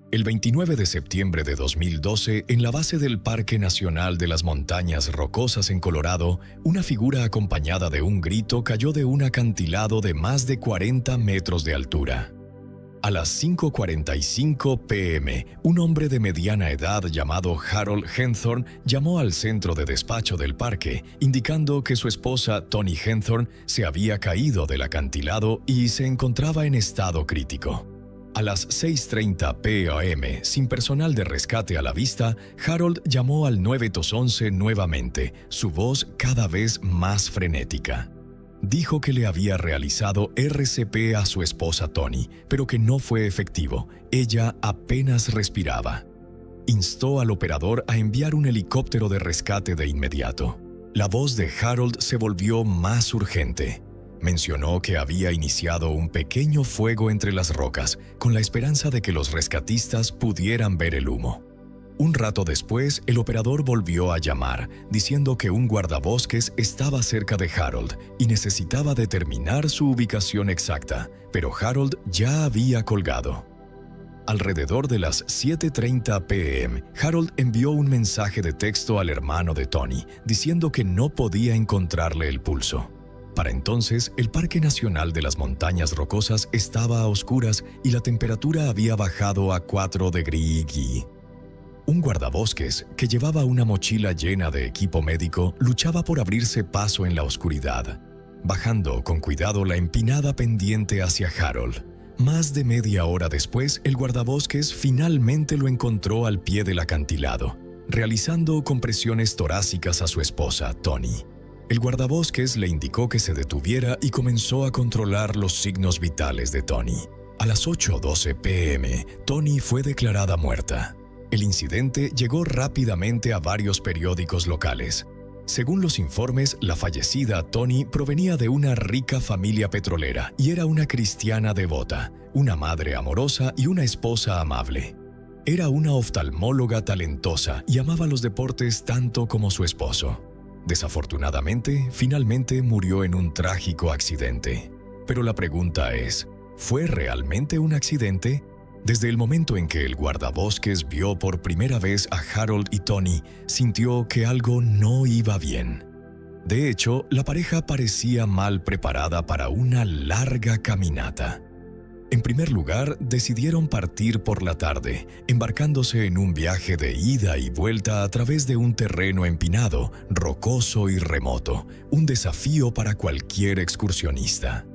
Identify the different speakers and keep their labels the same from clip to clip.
Speaker 1: El 29 de septiembre de 2012, en la base del Parque Nacional de las Montañas Rocosas en Colorado, una figura acompañada de un grito cayó de un acantilado de más de 40 metros de altura. A las 5:45 p.m., un hombre de mediana edad llamado Harold Henthorne llamó al centro de despacho del parque, indicando que su esposa, Toni Henthorne, se había caído del acantilado y se encontraba en estado crítico. A las 6:30 p.m., sin personal de rescate a la vista, Harold llamó al 911 nuevamente, su voz cada vez más frenética. Dijo que le había realizado RCP a su esposa Toni, pero que no fue efectivo. Ella apenas respiraba. Instó al operador a enviar un helicóptero de rescate de inmediato. La voz de Harold se volvió más urgente. Mencionó que había iniciado un pequeño fuego entre las rocas, con la esperanza de que los rescatistas pudieran ver el humo. Un rato después, el operador volvió a llamar, diciendo que un guardabosques estaba cerca de Harold y necesitaba determinar su ubicación exacta, pero Harold ya había colgado. Alrededor de las 7:30 p.m., Harold envió un mensaje de texto al hermano de Toni, diciendo que no podía encontrarle el pulso. Para entonces, el Parque Nacional de las Montañas Rocosas estaba a oscuras y la temperatura había bajado a 4 °C. Un guardabosques, que llevaba una mochila llena de equipo médico, luchaba por abrirse paso en la oscuridad, bajando con cuidado la empinada pendiente hacia Harold. Más de media hora después, el guardabosques finalmente lo encontró al pie del acantilado, realizando compresiones torácicas a su esposa, Toni. El guardabosques le indicó que se detuviera y comenzó a controlar los signos vitales de Toni. A las 8:12 p.m., Toni fue declarada muerta. El incidente llegó rápidamente a varios periódicos locales. Según los informes, la fallecida Toni provenía de una rica familia petrolera y era una cristiana devota, una madre amorosa y una esposa amable. Era una oftalmóloga talentosa y amaba los deportes tanto como su esposo. Desafortunadamente, finalmente murió en un trágico accidente. Pero la pregunta es, ¿fue realmente un accidente? Desde el momento en que el guardabosques vio por primera vez a Harold y Toni, sintió que algo no iba bien. De hecho, la pareja parecía mal preparada para una larga caminata. En primer lugar, decidieron partir por la tarde, embarcándose en un viaje de ida y vuelta a través de un terreno empinado, rocoso y remoto, un desafío para cualquier excursionista.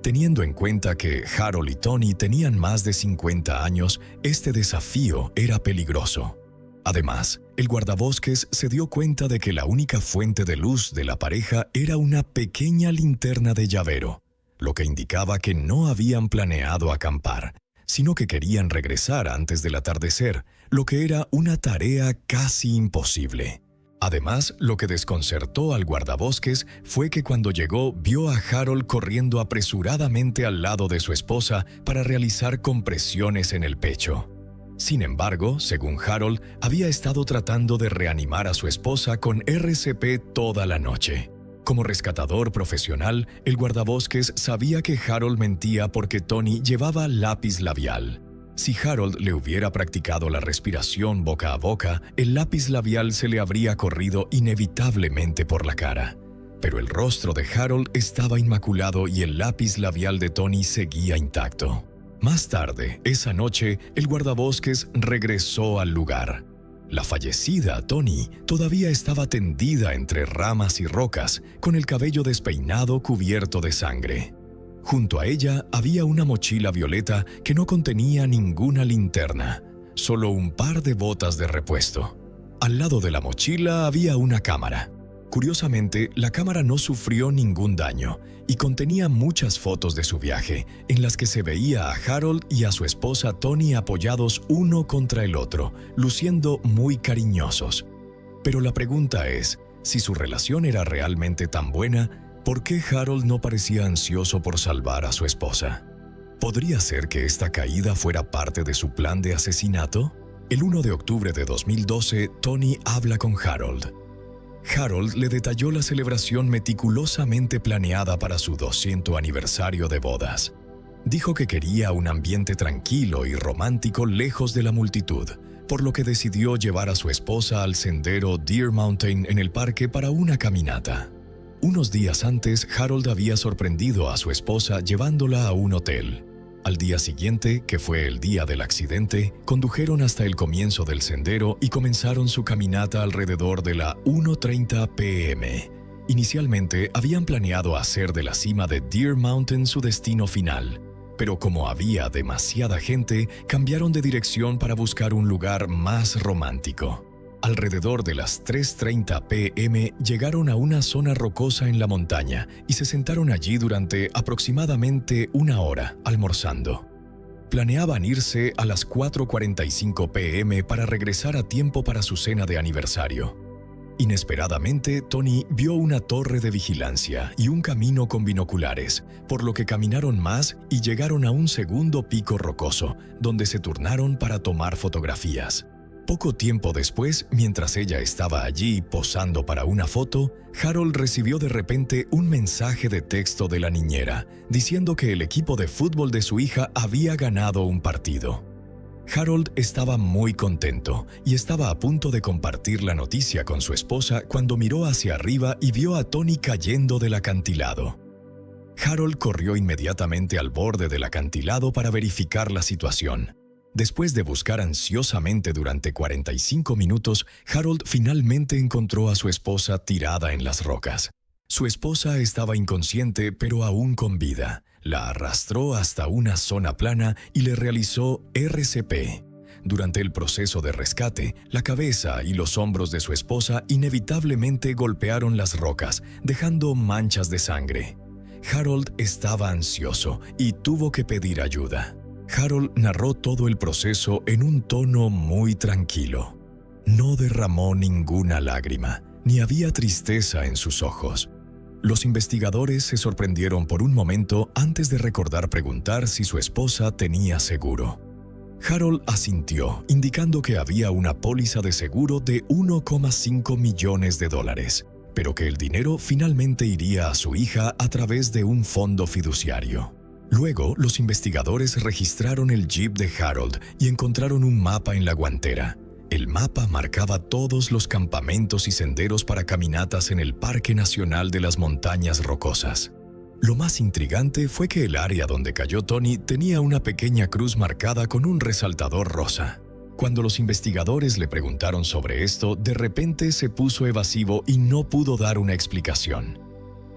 Speaker 1: Teniendo en cuenta que Harold y Toni tenían más de 50 años, este desafío era peligroso. Además, el guardabosques se dio cuenta de que la única fuente de luz de la pareja era una pequeña linterna de llavero, lo que indicaba que no habían planeado acampar, sino que querían regresar antes del atardecer, lo que era una tarea casi imposible. Además, lo que desconcertó al guardabosques fue que cuando llegó vio a Harold corriendo apresuradamente al lado de su esposa para realizar compresiones en el pecho. Sin embargo, según Harold, había estado tratando de reanimar a su esposa con RCP toda la noche. Como rescatador profesional, el guardabosques sabía que Harold mentía porque Toni llevaba lápiz labial. Si Harold le hubiera practicado la respiración boca a boca, el lápiz labial se le habría corrido inevitablemente por la cara. Pero el rostro de Harold estaba inmaculado y el lápiz labial de Toni seguía intacto. Más tarde, esa noche, el guardabosques regresó al lugar. La fallecida Toni todavía estaba tendida entre ramas y rocas, con el cabello despeinado cubierto de sangre. Junto a ella había una mochila violeta que no contenía ninguna linterna, solo un par de botas de repuesto. Al lado de la mochila había una cámara. Curiosamente, la cámara no sufrió ningún daño y contenía muchas fotos de su viaje, en las que se veía a Harold y a su esposa Toni apoyados uno contra el otro, luciendo muy cariñosos. Pero la pregunta es, si su relación era realmente tan buena, ¿por qué Harold no parecía ansioso por salvar a su esposa? ¿Podría ser que esta caída fuera parte de su plan de asesinato? El 1 de octubre de 2012, Toni habla con Harold. Harold le detalló la celebración meticulosamente planeada para su 200 aniversario de bodas. Dijo que quería un ambiente tranquilo y romántico lejos de la multitud, por lo que decidió llevar a su esposa al sendero Deer Mountain en el parque para una caminata. Unos días antes, Harold había sorprendido a su esposa llevándola a un hotel. Al día siguiente, que fue el día del accidente, condujeron hasta el comienzo del sendero y comenzaron su caminata alrededor de la 1:30 p.m. Inicialmente, habían planeado hacer de la cima de Deer Mountain su destino final, pero como había demasiada gente, cambiaron de dirección para buscar un lugar más romántico. Alrededor de las 3:30 p.m. llegaron a una zona rocosa en la montaña y se sentaron allí durante aproximadamente una hora, almorzando. Planeaban irse a las 4:45 p.m. para regresar a tiempo para su cena de aniversario. Inesperadamente, Tony vio una torre de vigilancia y un camino con binoculares, por lo que caminaron más y llegaron a un segundo pico rocoso, donde se turnaron para tomar fotografías. Poco tiempo después, mientras ella estaba allí posando para una foto, Harold recibió de repente un mensaje de texto de la niñera, diciendo que el equipo de fútbol de su hija había ganado un partido. Harold estaba muy contento y estaba a punto de compartir la noticia con su esposa cuando miró hacia arriba y vio a Tony cayendo del acantilado. Harold corrió inmediatamente al borde del acantilado para verificar la situación. Después de buscar ansiosamente durante 45 minutos, Harold finalmente encontró a su esposa tirada en las rocas. Su esposa estaba inconsciente pero aún con vida. La arrastró hasta una zona plana y le realizó RCP. Durante el proceso de rescate, la cabeza y los hombros de su esposa inevitablemente golpearon las rocas, dejando manchas de sangre. Harold estaba ansioso y tuvo que pedir ayuda. Harold narró todo el proceso en un tono muy tranquilo. No derramó ninguna lágrima, ni había tristeza en sus ojos. Los investigadores se sorprendieron por un momento antes de recordar preguntar si su esposa tenía seguro. Harold asintió, indicando que había una póliza de seguro de $1,5 millones, pero que el dinero finalmente iría a su hija a través de un fondo fiduciario. Luego, los investigadores registraron el jeep de Harold y encontraron un mapa en la guantera. El mapa marcaba todos los campamentos y senderos para caminatas en el Parque Nacional de las Montañas Rocosas. Lo más intrigante fue que el área donde cayó Tony tenía una pequeña cruz marcada con un resaltador rosa. Cuando los investigadores le preguntaron sobre esto, de repente se puso evasivo y no pudo dar una explicación.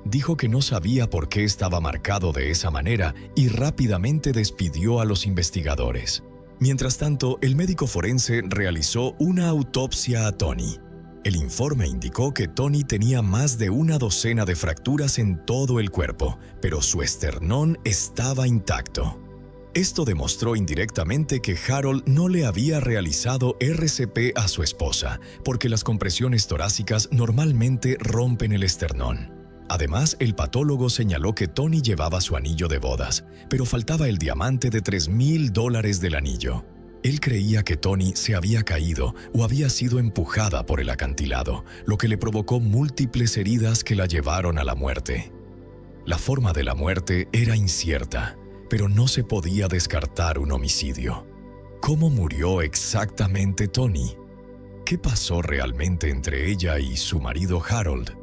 Speaker 1: Dijo que no sabía por qué estaba marcado de esa manera y rápidamente despidió a los investigadores. Mientras tanto, el médico forense realizó una autopsia a Tony. El informe indicó que Tony tenía más de una docena de fracturas en todo el cuerpo, pero su esternón estaba intacto. Esto demostró indirectamente que Harold no le había realizado RCP a su esposa, porque las compresiones torácicas normalmente rompen el esternón. Además, el patólogo señaló que Tony llevaba su anillo de bodas, pero faltaba el diamante de $3,000 del anillo. Él creía que Tony se había caído o había sido empujada por el acantilado, lo que le provocó múltiples heridas que la llevaron a la muerte. La forma de la muerte era incierta, pero no se podía descartar un homicidio. ¿Cómo murió exactamente Tony? ¿Qué pasó realmente entre ella y su marido Harold?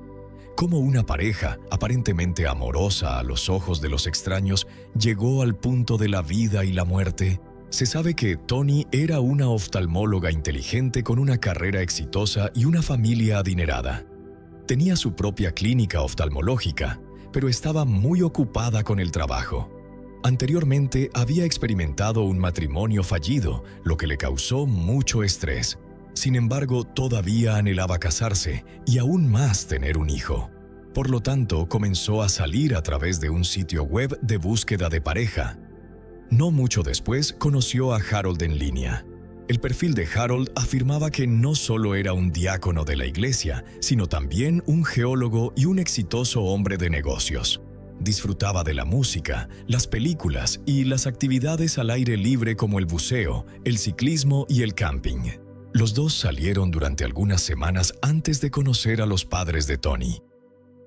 Speaker 1: ¿Cómo una pareja, aparentemente amorosa a los ojos de los extraños, llegó al punto de la vida y la muerte? Se sabe que Tony era una oftalmóloga inteligente con una carrera exitosa y una familia adinerada. Tenía su propia clínica oftalmológica, pero estaba muy ocupada con el trabajo. Anteriormente había experimentado un matrimonio fallido, lo que le causó mucho estrés. Sin embargo, todavía anhelaba casarse y aún más tener un hijo. Por lo tanto, comenzó a salir a través de un sitio web de búsqueda de pareja. No mucho después, conoció a Harold en línea. El perfil de Harold afirmaba que no solo era un diácono de la iglesia, sino también un geólogo y un exitoso hombre de negocios. Disfrutaba de la música, las películas y las actividades al aire libre como el buceo, el ciclismo y el camping. Los dos salieron durante algunas semanas antes de conocer a los padres de Tony.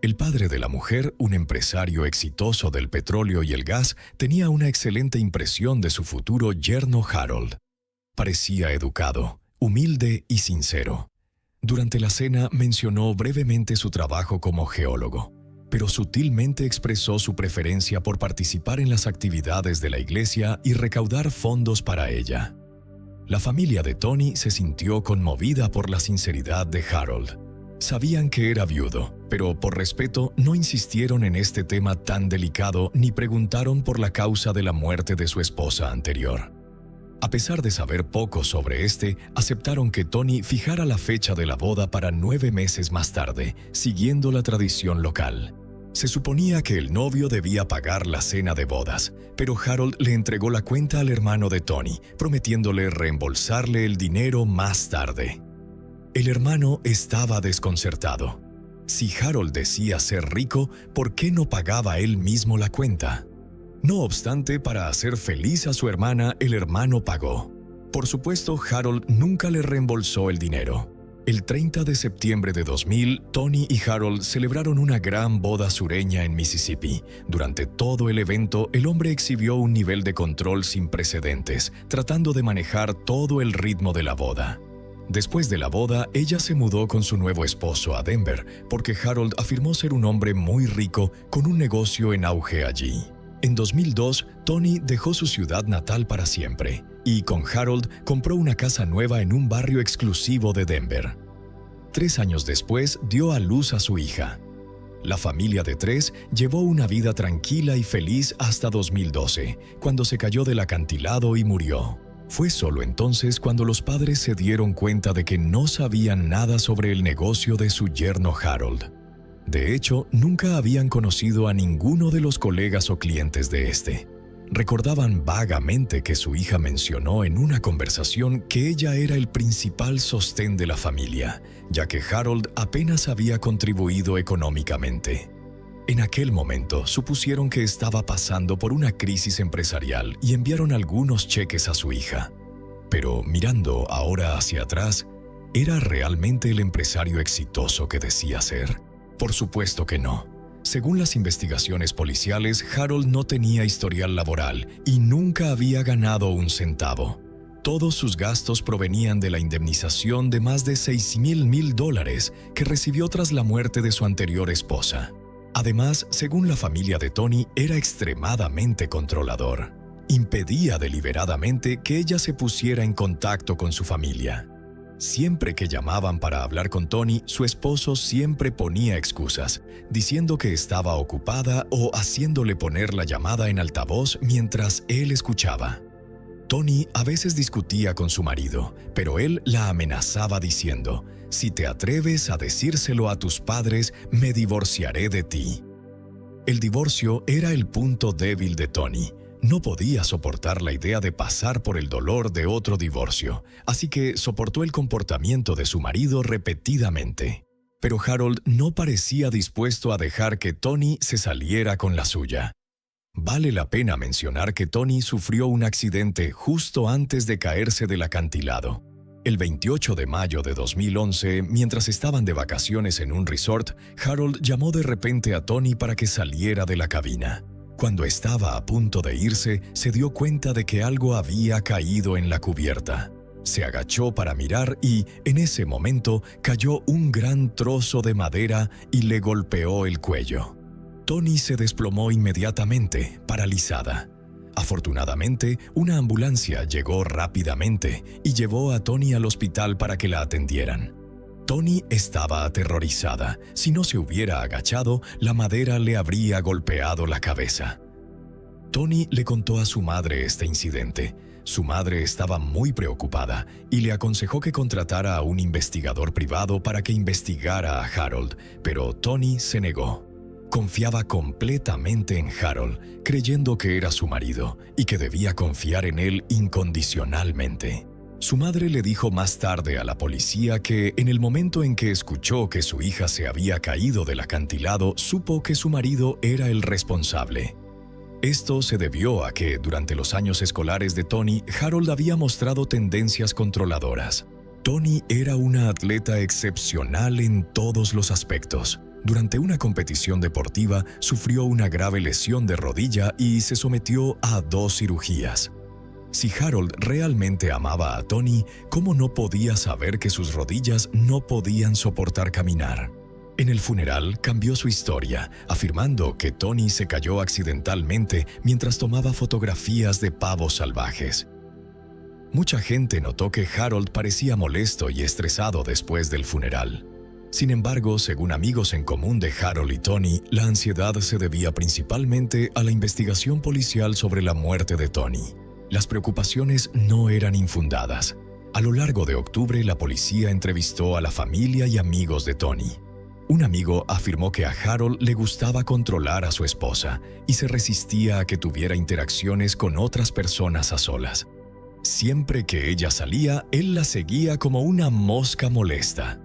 Speaker 1: El padre de la mujer, un empresario exitoso del petróleo y el gas, tenía una excelente impresión de su futuro yerno Harold. Parecía educado, humilde y sincero. Durante la cena mencionó brevemente su trabajo como geólogo, pero sutilmente expresó su preferencia por participar en las actividades de la iglesia y recaudar fondos para ella. La familia de Tony se sintió conmovida por la sinceridad de Harold. Sabían que era viudo, pero por respeto no insistieron en este tema tan delicado ni preguntaron por la causa de la muerte de su esposa anterior. A pesar de saber poco sobre aceptaron que Tony fijara la fecha de la boda para 9 meses más tarde, siguiendo la tradición local. Se suponía que el novio debía pagar la cena de bodas, pero Harold le entregó la cuenta al hermano de Tony, prometiéndole reembolsarle el dinero más tarde. El hermano estaba desconcertado. Si Harold decía ser rico, ¿por qué no pagaba él mismo la cuenta? No obstante, para hacer feliz a su hermana, el hermano pagó. Por supuesto, Harold nunca le reembolsó el dinero. El 30 de septiembre de 2000, Tony y Harold celebraron una gran boda sureña en Mississippi. Durante todo el evento, el hombre exhibió un nivel de control sin precedentes, tratando de manejar todo el ritmo de la boda. Después de la boda, ella se mudó con su nuevo esposo a Denver, porque Harold afirmó ser un hombre muy rico con un negocio en auge allí. En 2002, Tony dejó su ciudad natal para siempre y con Harold compró una casa nueva en un barrio exclusivo de Denver. 3 años después, dio a luz a su hija. La familia de 3 llevó una vida tranquila y feliz hasta 2012, cuando se cayó del acantilado y murió. Fue solo entonces cuando los padres se dieron cuenta de que no sabían nada sobre el negocio de su yerno Harold. De hecho, nunca habían conocido a ninguno de los colegas o clientes de este. Recordaban vagamente que su hija mencionó en una conversación que ella era el principal sostén de la familia, ya que Harold apenas había contribuido económicamente. En aquel momento supusieron que estaba pasando por una crisis empresarial y enviaron algunos cheques a su hija. Pero mirando ahora hacia atrás, ¿era realmente el empresario exitoso que decía ser? Por supuesto que no. Según las investigaciones policiales, Harold no tenía historial laboral y nunca había ganado un centavo. Todos sus gastos provenían de la indemnización de más de $6,000 que recibió tras la muerte de su anterior esposa. Además, según la familia de Tony, era extremadamente controlador. Impedía deliberadamente que ella se pusiera en contacto con su familia. Siempre que llamaban para hablar con Tony, su esposo siempre ponía excusas, diciendo que estaba ocupada o haciéndole poner la llamada en altavoz mientras él escuchaba. Tony a veces discutía con su marido, pero él la amenazaba diciendo: «Si te atreves a decírselo a tus padres, me divorciaré de ti». El divorcio era el punto débil de Tony. No podía soportar la idea de pasar por el dolor de otro divorcio, así que soportó el comportamiento de su marido repetidamente. Pero Harold no parecía dispuesto a dejar que Tony se saliera con la suya. Vale la pena mencionar que Tony sufrió un accidente justo antes de caerse del acantilado. El 28 de mayo de 2011, mientras estaban de vacaciones en un resort, Harold llamó de repente a Tony para que saliera de la cabina. Cuando estaba a punto de irse, se dio cuenta de que algo había caído en la cubierta. Se agachó para mirar y, en ese momento, cayó un gran trozo de madera y le golpeó el cuello. Tony se desplomó inmediatamente, paralizada. Afortunadamente, una ambulancia llegó rápidamente y llevó a Tony al hospital para que la atendieran. Tony estaba aterrorizada. Si no se hubiera agachado, la madera le habría golpeado la cabeza. Tony le contó a su madre este incidente. Su madre estaba muy preocupada y le aconsejó que contratara a un investigador privado para que investigara a Harold, pero Tony se negó. Confiaba completamente en Harold, creyendo que era su marido y que debía confiar en él incondicionalmente. Su madre le dijo más tarde a la policía que, en el momento en que escuchó que su hija se había caído del acantilado, supo que su marido era el responsable. Esto se debió a que, durante los años escolares de Tony, Harold había mostrado tendencias controladoras. Tony era una atleta excepcional en todos los aspectos. Durante una competición deportiva, sufrió una grave lesión de rodilla y se sometió a 2 cirugías. Si Harold realmente amaba a Tony, ¿cómo no podía saber que sus rodillas no podían soportar caminar? En el funeral cambió su historia, afirmando que Tony se cayó accidentalmente mientras tomaba fotografías de pavos salvajes. Mucha gente notó que Harold parecía molesto y estresado después del funeral. Sin embargo, según amigos en común de Harold y Tony, la ansiedad se debía principalmente a la investigación policial sobre la muerte de Tony. Las preocupaciones no eran infundadas. A lo largo de octubre, la policía entrevistó a la familia y amigos de Tony. Un amigo afirmó que a Harold le gustaba controlar a su esposa y se resistía a que tuviera interacciones con otras personas a solas. Siempre que ella salía, él la seguía como una mosca molesta.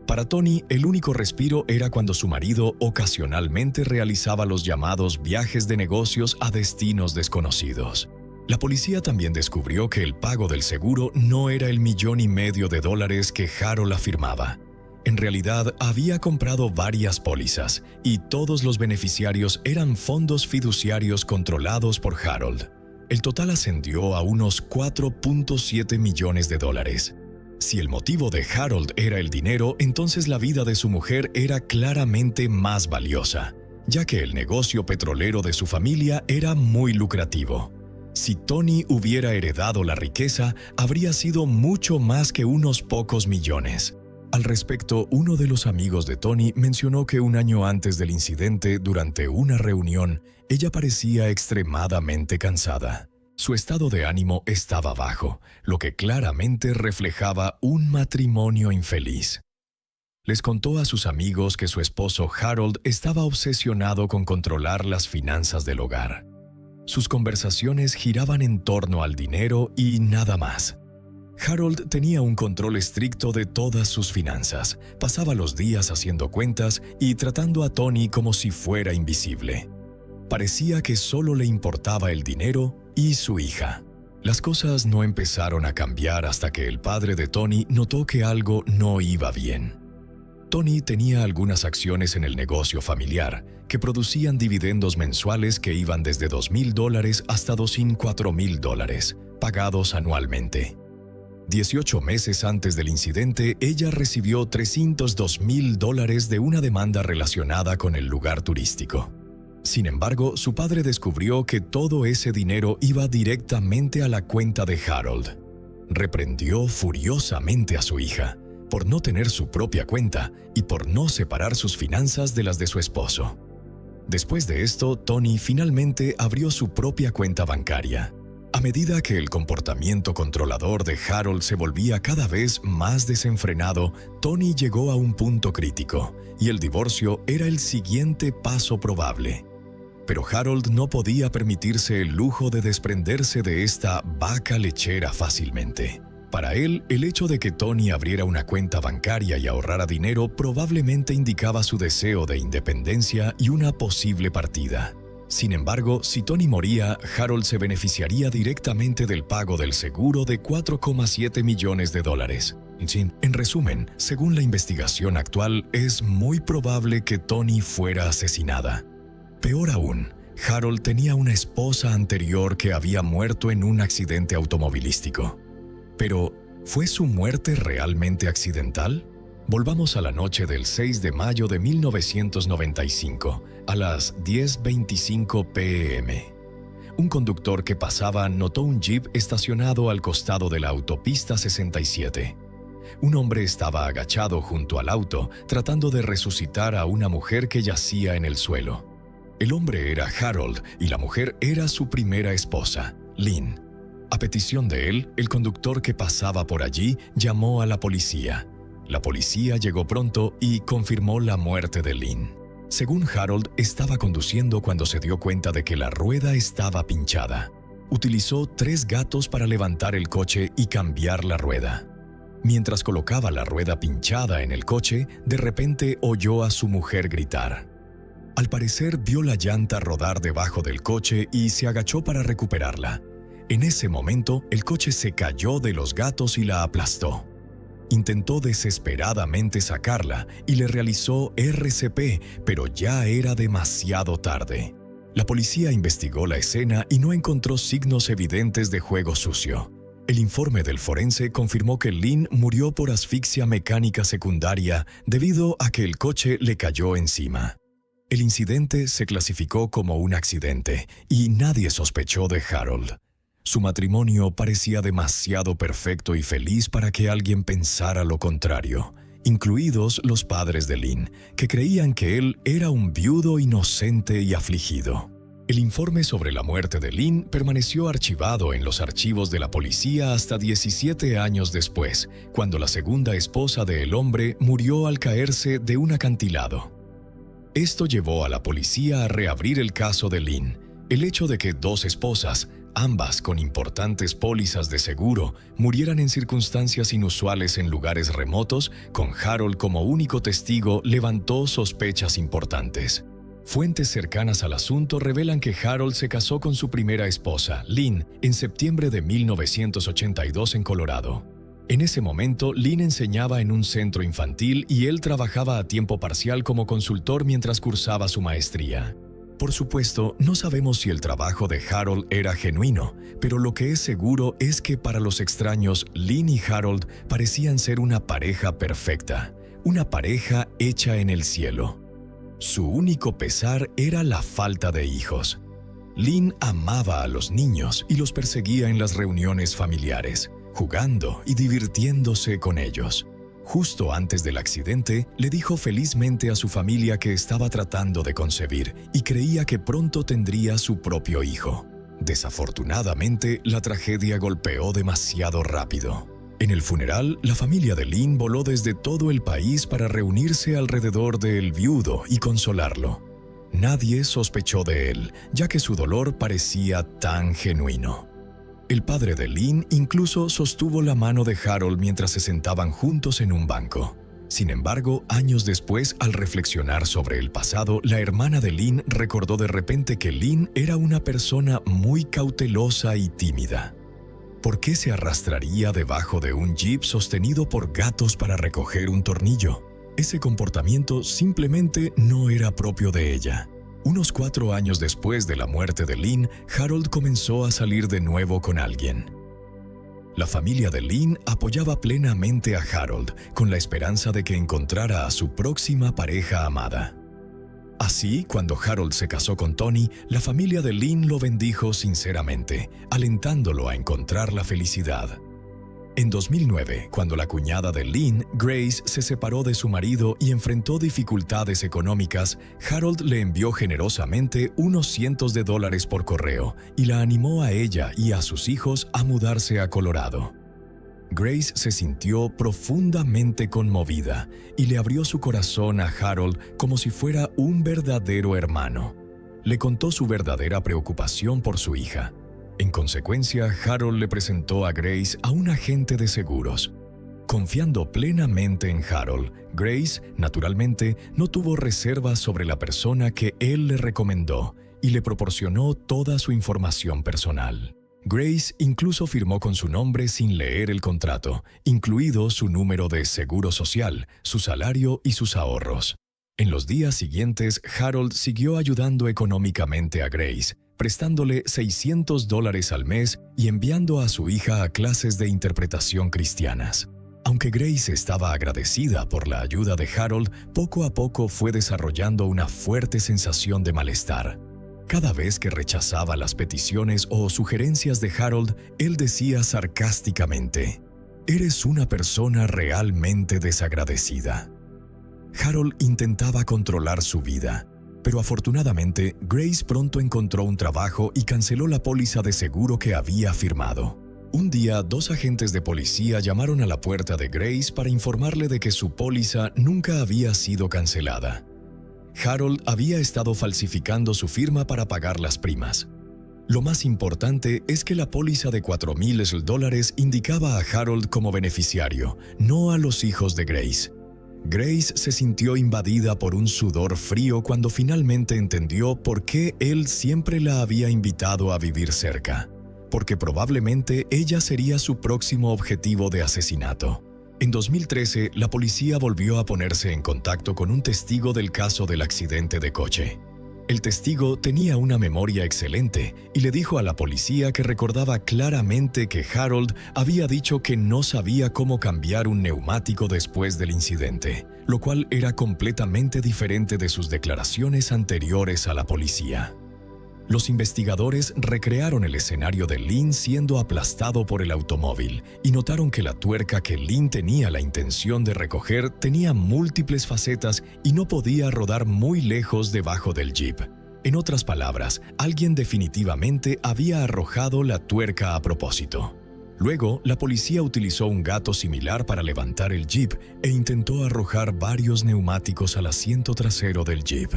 Speaker 1: Para Tony, el único respiro era cuando su marido ocasionalmente realizaba los llamados viajes de negocios a destinos desconocidos. La policía también descubrió que el pago del seguro no era el $1,5 millones que Harold afirmaba. En realidad, había comprado varias pólizas y todos los beneficiarios eran fondos fiduciarios controlados por Harold. El total ascendió a unos $4.7 millones. Si el motivo de Harold era el dinero, entonces la vida de su mujer era claramente más valiosa, ya que el negocio petrolero de su familia era muy lucrativo. Si Tony hubiera heredado la riqueza, habría sido mucho más que unos pocos millones. Al respecto, uno de los amigos de Tony mencionó que un año antes del incidente, durante una reunión, ella parecía extremadamente cansada. Su estado de ánimo estaba bajo, lo que claramente reflejaba un matrimonio infeliz. Les contó a sus amigos que su esposo Harold estaba obsesionado con controlar las finanzas del hogar. Sus conversaciones giraban en torno al dinero y nada más. Harold tenía un control estricto de todas sus finanzas, pasaba los días haciendo cuentas y tratando a Tony como si fuera invisible. Parecía que solo le importaba el dinero y su hija. Las cosas no empezaron a cambiar hasta que el padre de Tony notó que algo no iba bien. Tony tenía algunas acciones en el negocio familiar que producían dividendos mensuales que iban desde $2,000 hasta $4,000, pagados anualmente. 18 meses antes del incidente, ella recibió $302,000 de una demanda relacionada con el lugar turístico. Sin embargo, su padre descubrió que todo ese dinero iba directamente a la cuenta de Harold. Reprendió furiosamente a su hija por no tener su propia cuenta y por no separar sus finanzas de las de su esposo. Después de esto, Tony finalmente abrió su propia cuenta bancaria. A medida que el comportamiento controlador de Harold se volvía cada vez más desenfrenado, Tony llegó a un punto crítico, y el divorcio era el siguiente paso probable. Pero Harold no podía permitirse el lujo de desprenderse de esta vaca lechera fácilmente. Para él, el hecho de que Tony abriera una cuenta bancaria y ahorrara dinero probablemente indicaba su deseo de independencia y una posible partida. Sin embargo, si Tony moría, Harold se beneficiaría directamente del pago del seguro de $4,7 millones. En resumen, según la investigación actual, es muy probable que Tony fuera asesinada. Peor aún, Harold tenía una esposa anterior que había muerto en un accidente automovilístico. Pero, ¿fue su muerte realmente accidental? Volvamos a la noche del 6 de mayo de 1995, a las 10:25 p.m. Un conductor que pasaba notó un jeep estacionado al costado de la autopista 67. Un hombre estaba agachado junto al auto, tratando de resucitar a una mujer que yacía en el suelo. El hombre era Harold y la mujer era su primera esposa, Lynn. A petición de él, el conductor que pasaba por allí llamó a la policía. La policía llegó pronto y confirmó la muerte de Lynn. Según Harold, estaba conduciendo cuando se dio cuenta de que la rueda estaba pinchada. Utilizó 3 gatos para levantar el coche y cambiar la rueda. Mientras colocaba la rueda pinchada en el coche, de repente oyó a su mujer gritar. Al parecer, vio la llanta rodar debajo del coche y se agachó para recuperarla. En ese momento, el coche se cayó de los gatos y la aplastó. Intentó desesperadamente sacarla y le realizó RCP, pero ya era demasiado tarde. La policía investigó la escena y no encontró signos evidentes de juego sucio. El informe del forense confirmó que Lynn murió por asfixia mecánica secundaria debido a que el coche le cayó encima. El incidente se clasificó como un accidente y nadie sospechó de Harold. Su matrimonio parecía demasiado perfecto y feliz para que alguien pensara lo contrario, incluidos los padres de Lynn, que creían que él era un viudo inocente y afligido. El informe sobre la muerte de Lynn permaneció archivado en los archivos de la policía hasta 17 años después, cuando la segunda esposa del hombre murió al caerse de un acantilado. Esto llevó a la policía a reabrir el caso de Lynn. El hecho de que dos esposas, ambas con importantes pólizas de seguro, murieran en circunstancias inusuales en lugares remotos, con Harold como único testigo, levantó sospechas importantes. Fuentes cercanas al asunto revelan que Harold se casó con su primera esposa, Lynn, en septiembre de 1982 en Colorado. En ese momento, Lynn enseñaba en un centro infantil y él trabajaba a tiempo parcial como consultor mientras cursaba su maestría. Por supuesto, no sabemos si el trabajo de Harold era genuino, pero lo que es seguro es que para los extraños, Lynn y Harold parecían ser una pareja perfecta, una pareja hecha en el cielo. Su único pesar era la falta de hijos. Lynn amaba a los niños y los perseguía en las reuniones familiares, jugando y divirtiéndose con ellos. Justo antes del accidente, le dijo felizmente a su familia que estaba tratando de concebir y creía que pronto tendría su propio hijo. Desafortunadamente, la tragedia golpeó demasiado rápido. En el funeral, la familia de Lynn voló desde todo el país para reunirse alrededor del viudo y consolarlo. Nadie sospechó de él, ya que su dolor parecía tan genuino. El padre de Lynn incluso sostuvo la mano de Harold mientras se sentaban juntos en un banco. Sin embargo, años después, al reflexionar sobre el pasado, la hermana de Lynn recordó de repente que Lynn era una persona muy cautelosa y tímida. ¿Por qué se arrastraría debajo de un jeep sostenido por gatos para recoger un tornillo? Ese comportamiento simplemente no era propio de ella. Unos 4 años después de la muerte de Lynn, Harold comenzó a salir de nuevo con alguien. La familia de Lynn apoyaba plenamente a Harold, con la esperanza de que encontrara a su próxima pareja amada. Así, cuando Harold se casó con Toni, la familia de Lynn lo bendijo sinceramente, alentándolo a encontrar la felicidad. En 2009, cuando la cuñada de Lynn, Grace, se separó de su marido y enfrentó dificultades económicas, Harold le envió generosamente unos cientos de dólares por correo y la animó a ella y a sus hijos a mudarse a Colorado. Grace se sintió profundamente conmovida y le abrió su corazón a Harold como si fuera un verdadero hermano. Le contó su verdadera preocupación por su hija. En consecuencia, Harold le presentó a Grace a un agente de seguros. Confiando plenamente en Harold, Grace, naturalmente, no tuvo reservas sobre la persona que él le recomendó y le proporcionó toda su información personal. Grace incluso firmó con su nombre sin leer el contrato, incluido su número de seguro social, su salario y sus ahorros. En los días siguientes, Harold siguió ayudando económicamente a Grace, prestándole $600 al mes y enviando a su hija a clases de interpretación cristianas. Aunque Grace estaba agradecida por la ayuda de Harold, poco a poco fue desarrollando una fuerte sensación de malestar. Cada vez que rechazaba las peticiones o sugerencias de Harold, él decía sarcásticamente: «Eres una persona realmente desagradecida». Harold intentaba controlar su vida, pero afortunadamente Grace pronto encontró un trabajo y canceló la póliza de seguro que había firmado. Un día, 2 agentes de policía llamaron a la puerta de Grace para informarle de que su póliza nunca había sido cancelada. Harold había estado falsificando su firma para pagar las primas. Lo más importante es que la póliza de $4,000 indicaba a Harold como beneficiario, no a los hijos de Grace. Grace se sintió invadida por un sudor frío cuando finalmente entendió por qué él siempre la había invitado a vivir cerca, porque probablemente ella sería su próximo objetivo de asesinato. En 2013, la policía volvió a ponerse en contacto con un testigo del caso del accidente de coche. El testigo tenía una memoria excelente y le dijo a la policía que recordaba claramente que Harold había dicho que no sabía cómo cambiar un neumático después del incidente, lo cual era completamente diferente de sus declaraciones anteriores a la policía. Los investigadores recrearon el escenario de Lynn siendo aplastado por el automóvil y notaron que la tuerca que Lynn tenía la intención de recoger tenía múltiples facetas y no podía rodar muy lejos debajo del jeep. En otras palabras, alguien definitivamente había arrojado la tuerca a propósito. Luego, la policía utilizó un gato similar para levantar el jeep e intentó arrojar varios neumáticos al asiento trasero del jeep.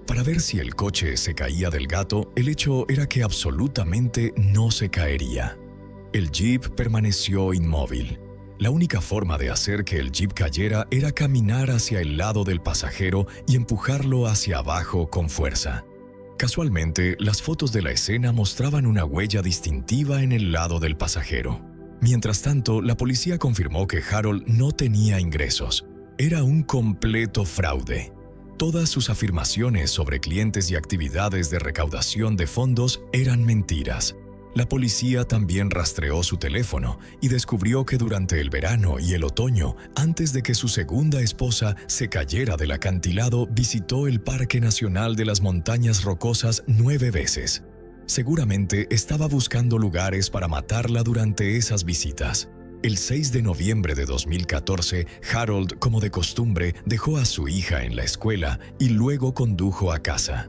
Speaker 1: Para ver si el coche se caía del gato, el hecho era que absolutamente no se caería. El jeep permaneció inmóvil. La única forma de hacer que el jeep cayera era caminar hacia el lado del pasajero y empujarlo hacia abajo con fuerza. Casualmente, las fotos de la escena mostraban una huella distintiva en el lado del pasajero. Mientras tanto, la policía confirmó que Harold no tenía ingresos. Era un completo fraude. Todas sus afirmaciones sobre clientes y actividades de recaudación de fondos eran mentiras. La policía también rastreó su teléfono y descubrió que durante el verano y el otoño, antes de que su segunda esposa se cayera del acantilado, visitó el Parque Nacional de las Montañas Rocosas 9 veces. Seguramente estaba buscando lugares para matarla durante esas visitas. El 6 de noviembre de 2014, Harold, como de costumbre, dejó a su hija en la escuela y luego condujo a casa.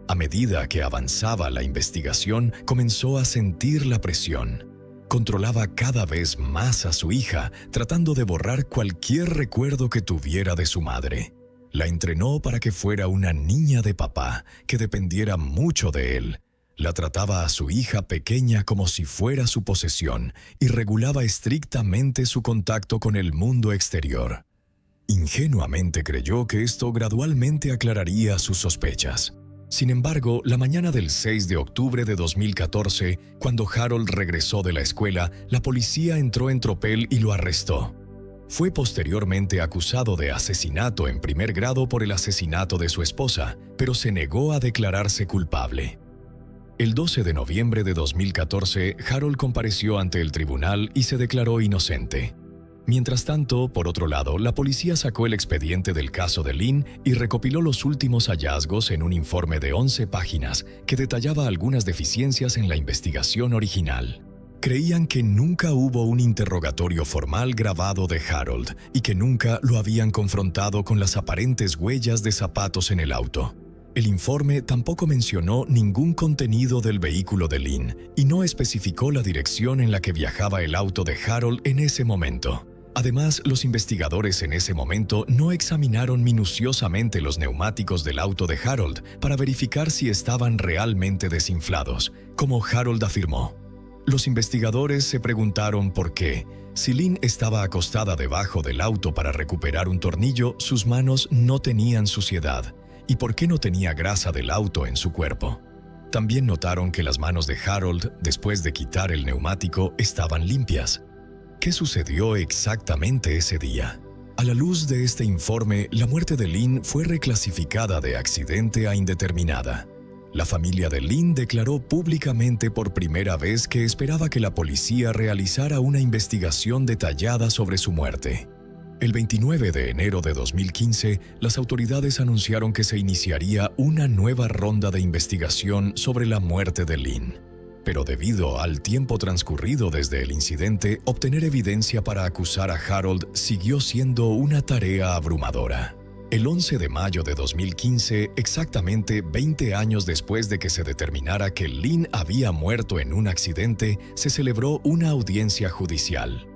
Speaker 1: A medida que avanzaba la investigación, comenzó a sentir la presión. Controlaba cada vez más a su hija, tratando de borrar cualquier recuerdo que tuviera de su madre. La entrenó para que fuera una niña de papá, que dependiera mucho de él. La trataba a su hija pequeña como si fuera su posesión y regulaba estrictamente su contacto con el mundo exterior. Ingenuamente creyó que esto gradualmente aclararía sus sospechas. Sin embargo, la mañana del 6 de octubre de 2014, cuando Harold regresó de la escuela, la policía entró en tropel y lo arrestó. Fue posteriormente acusado de asesinato en primer grado por el asesinato de su esposa, pero se negó a declararse culpable. El 12 de noviembre de 2014, Harold compareció ante el tribunal y se declaró inocente. Mientras tanto, por otro lado, la policía sacó el expediente del caso de Lynn y recopiló los últimos hallazgos en un informe de 11 páginas que detallaba algunas deficiencias en la investigación original. Creían que nunca hubo un interrogatorio formal grabado de Harold y que nunca lo habían confrontado con las aparentes huellas de zapatos en el auto. El informe tampoco mencionó ningún contenido del vehículo de Lynn y no especificó la dirección en la que viajaba el auto de Harold en ese momento. Además, los investigadores en ese momento no examinaron minuciosamente los neumáticos del auto de Harold para verificar si estaban realmente desinflados, como Harold afirmó. Los investigadores se preguntaron por qué, si Lynn estaba acostada debajo del auto para recuperar un tornillo, sus manos no tenían suciedad. ¿Y por qué no tenía grasa del auto en su cuerpo? También notaron que las manos de Harold, después de quitar el neumático, estaban limpias. ¿Qué sucedió exactamente ese día? A la luz de este informe, la muerte de Lynn fue reclasificada de accidente a indeterminada. La familia de Lynn declaró públicamente por primera vez que esperaba que la policía realizara una investigación detallada sobre su muerte. El 29 de enero de 2015, las autoridades anunciaron que se iniciaría una nueva ronda de investigación sobre la muerte de Lynn. Pero debido al tiempo transcurrido desde el incidente, obtener evidencia para acusar a Harold siguió siendo una tarea abrumadora. El 11 de mayo de 2015, exactamente 20 años después de que se determinara que Lynn había muerto en un accidente, se celebró una audiencia judicial.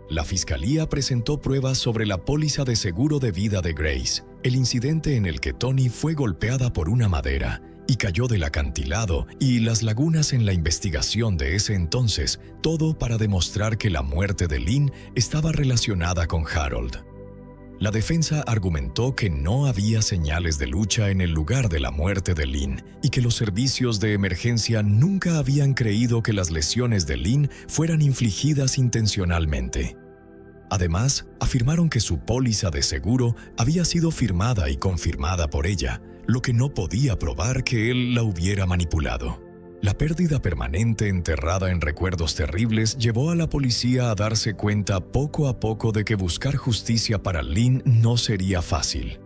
Speaker 1: La fiscalía presentó pruebas sobre la póliza de seguro de vida de Grace, el incidente en el que Toni fue golpeada por una madera y cayó del acantilado, y las lagunas en la investigación de ese entonces, todo para demostrar que la muerte de Lynn estaba relacionada con Harold. La defensa argumentó que no había señales de lucha en el lugar de la muerte de Lynn y que los servicios de emergencia nunca habían creído que las lesiones de Lynn fueran infligidas intencionalmente. Además, afirmaron que su póliza de seguro había sido firmada y confirmada por ella, lo que no podía probar que él la hubiera manipulado. La pérdida permanente enterrada en recuerdos terribles llevó a la policía a darse cuenta poco a poco de que buscar justicia para Lynn no sería fácil.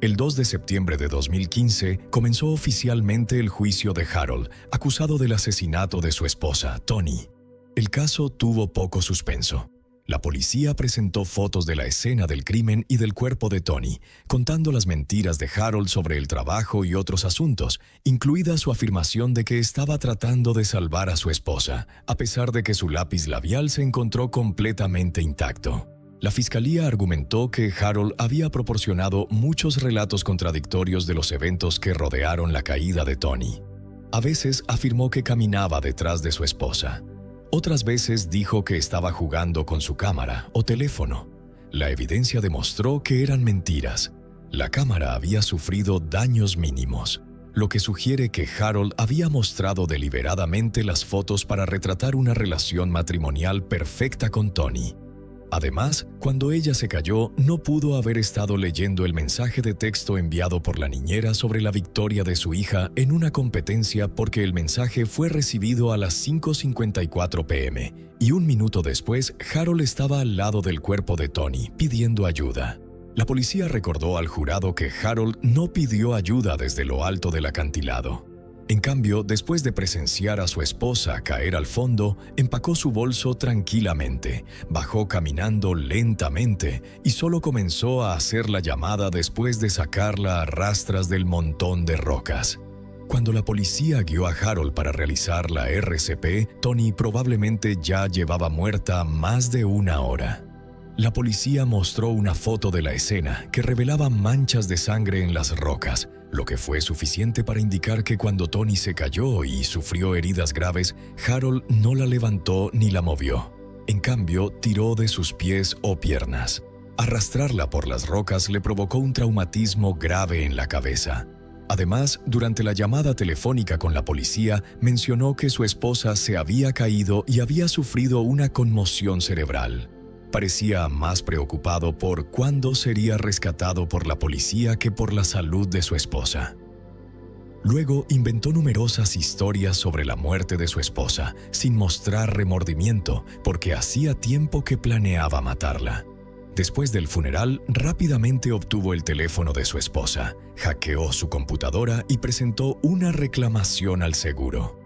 Speaker 1: El 2 de septiembre de 2015 comenzó oficialmente el juicio de Harold, acusado del asesinato de su esposa, Toni. El caso tuvo poco suspenso. La policía presentó fotos de la escena del crimen y del cuerpo de Toni, contando las mentiras de Harold sobre el trabajo y otros asuntos, incluida su afirmación de que estaba tratando de salvar a su esposa, a pesar de que su lápiz labial se encontró completamente intacto. La fiscalía argumentó que Harold había proporcionado muchos relatos contradictorios de los eventos que rodearon la caída de Toni. A veces afirmó que caminaba detrás de su esposa. Otras veces dijo que estaba jugando con su cámara o teléfono. La evidencia demostró que eran mentiras. La cámara había sufrido daños mínimos, lo que sugiere que Harold había mostrado deliberadamente las fotos para retratar una relación matrimonial perfecta con Toni. Además, cuando ella se cayó, no pudo haber estado leyendo el mensaje de texto enviado por la niñera sobre la victoria de su hija en una competencia porque el mensaje fue recibido a las 5:54 p.m. y un minuto después, Harold estaba al lado del cuerpo de Toni, pidiendo ayuda. La policía recordó al jurado que Harold no pidió ayuda desde lo alto del acantilado. En cambio, después de presenciar a su esposa caer al fondo, empacó su bolso tranquilamente, bajó caminando lentamente y solo comenzó a hacer la llamada después de sacarla a rastras del montón de rocas. Cuando la policía guió a Harold para realizar la RCP, Toni probablemente ya llevaba muerta más de una hora. La policía mostró una foto de la escena que revelaba manchas de sangre en las rocas, lo que fue suficiente para indicar que cuando Toni se cayó y sufrió heridas graves, Harold no la levantó ni la movió. En cambio, tiró de sus pies o piernas. Arrastrarla por las rocas le provocó un traumatismo grave en la cabeza. Además, durante la llamada telefónica con la policía, mencionó que su esposa se había caído y había sufrido una conmoción cerebral. Parecía más preocupado por cuándo sería rescatado por la policía que por la salud de su esposa. Luego inventó numerosas historias sobre la muerte de su esposa, sin mostrar remordimiento, porque hacía tiempo que planeaba matarla. Después del funeral, rápidamente obtuvo el teléfono de su esposa, hackeó su computadora y presentó una reclamación al seguro.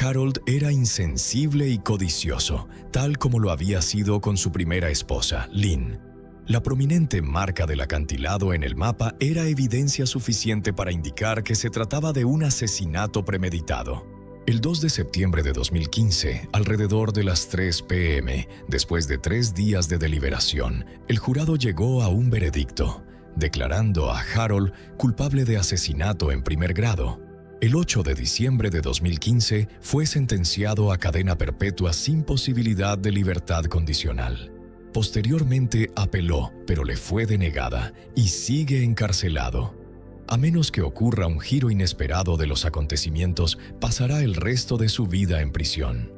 Speaker 1: Harold era insensible y codicioso, tal como lo había sido con su primera esposa, Lynn. La prominente marca del acantilado en el mapa era evidencia suficiente para indicar que se trataba de un asesinato premeditado. El 2 de septiembre de 2015, alrededor de las 3 p.m., después de 3 días de deliberación, el jurado llegó a un veredicto, declarando a Harold culpable de asesinato en primer grado. El 8 de diciembre de 2015 fue sentenciado a cadena perpetua sin posibilidad de libertad condicional. Posteriormente apeló, pero le fue denegada y sigue encarcelado. A menos que ocurra un giro inesperado de los acontecimientos, pasará el resto de su vida en prisión.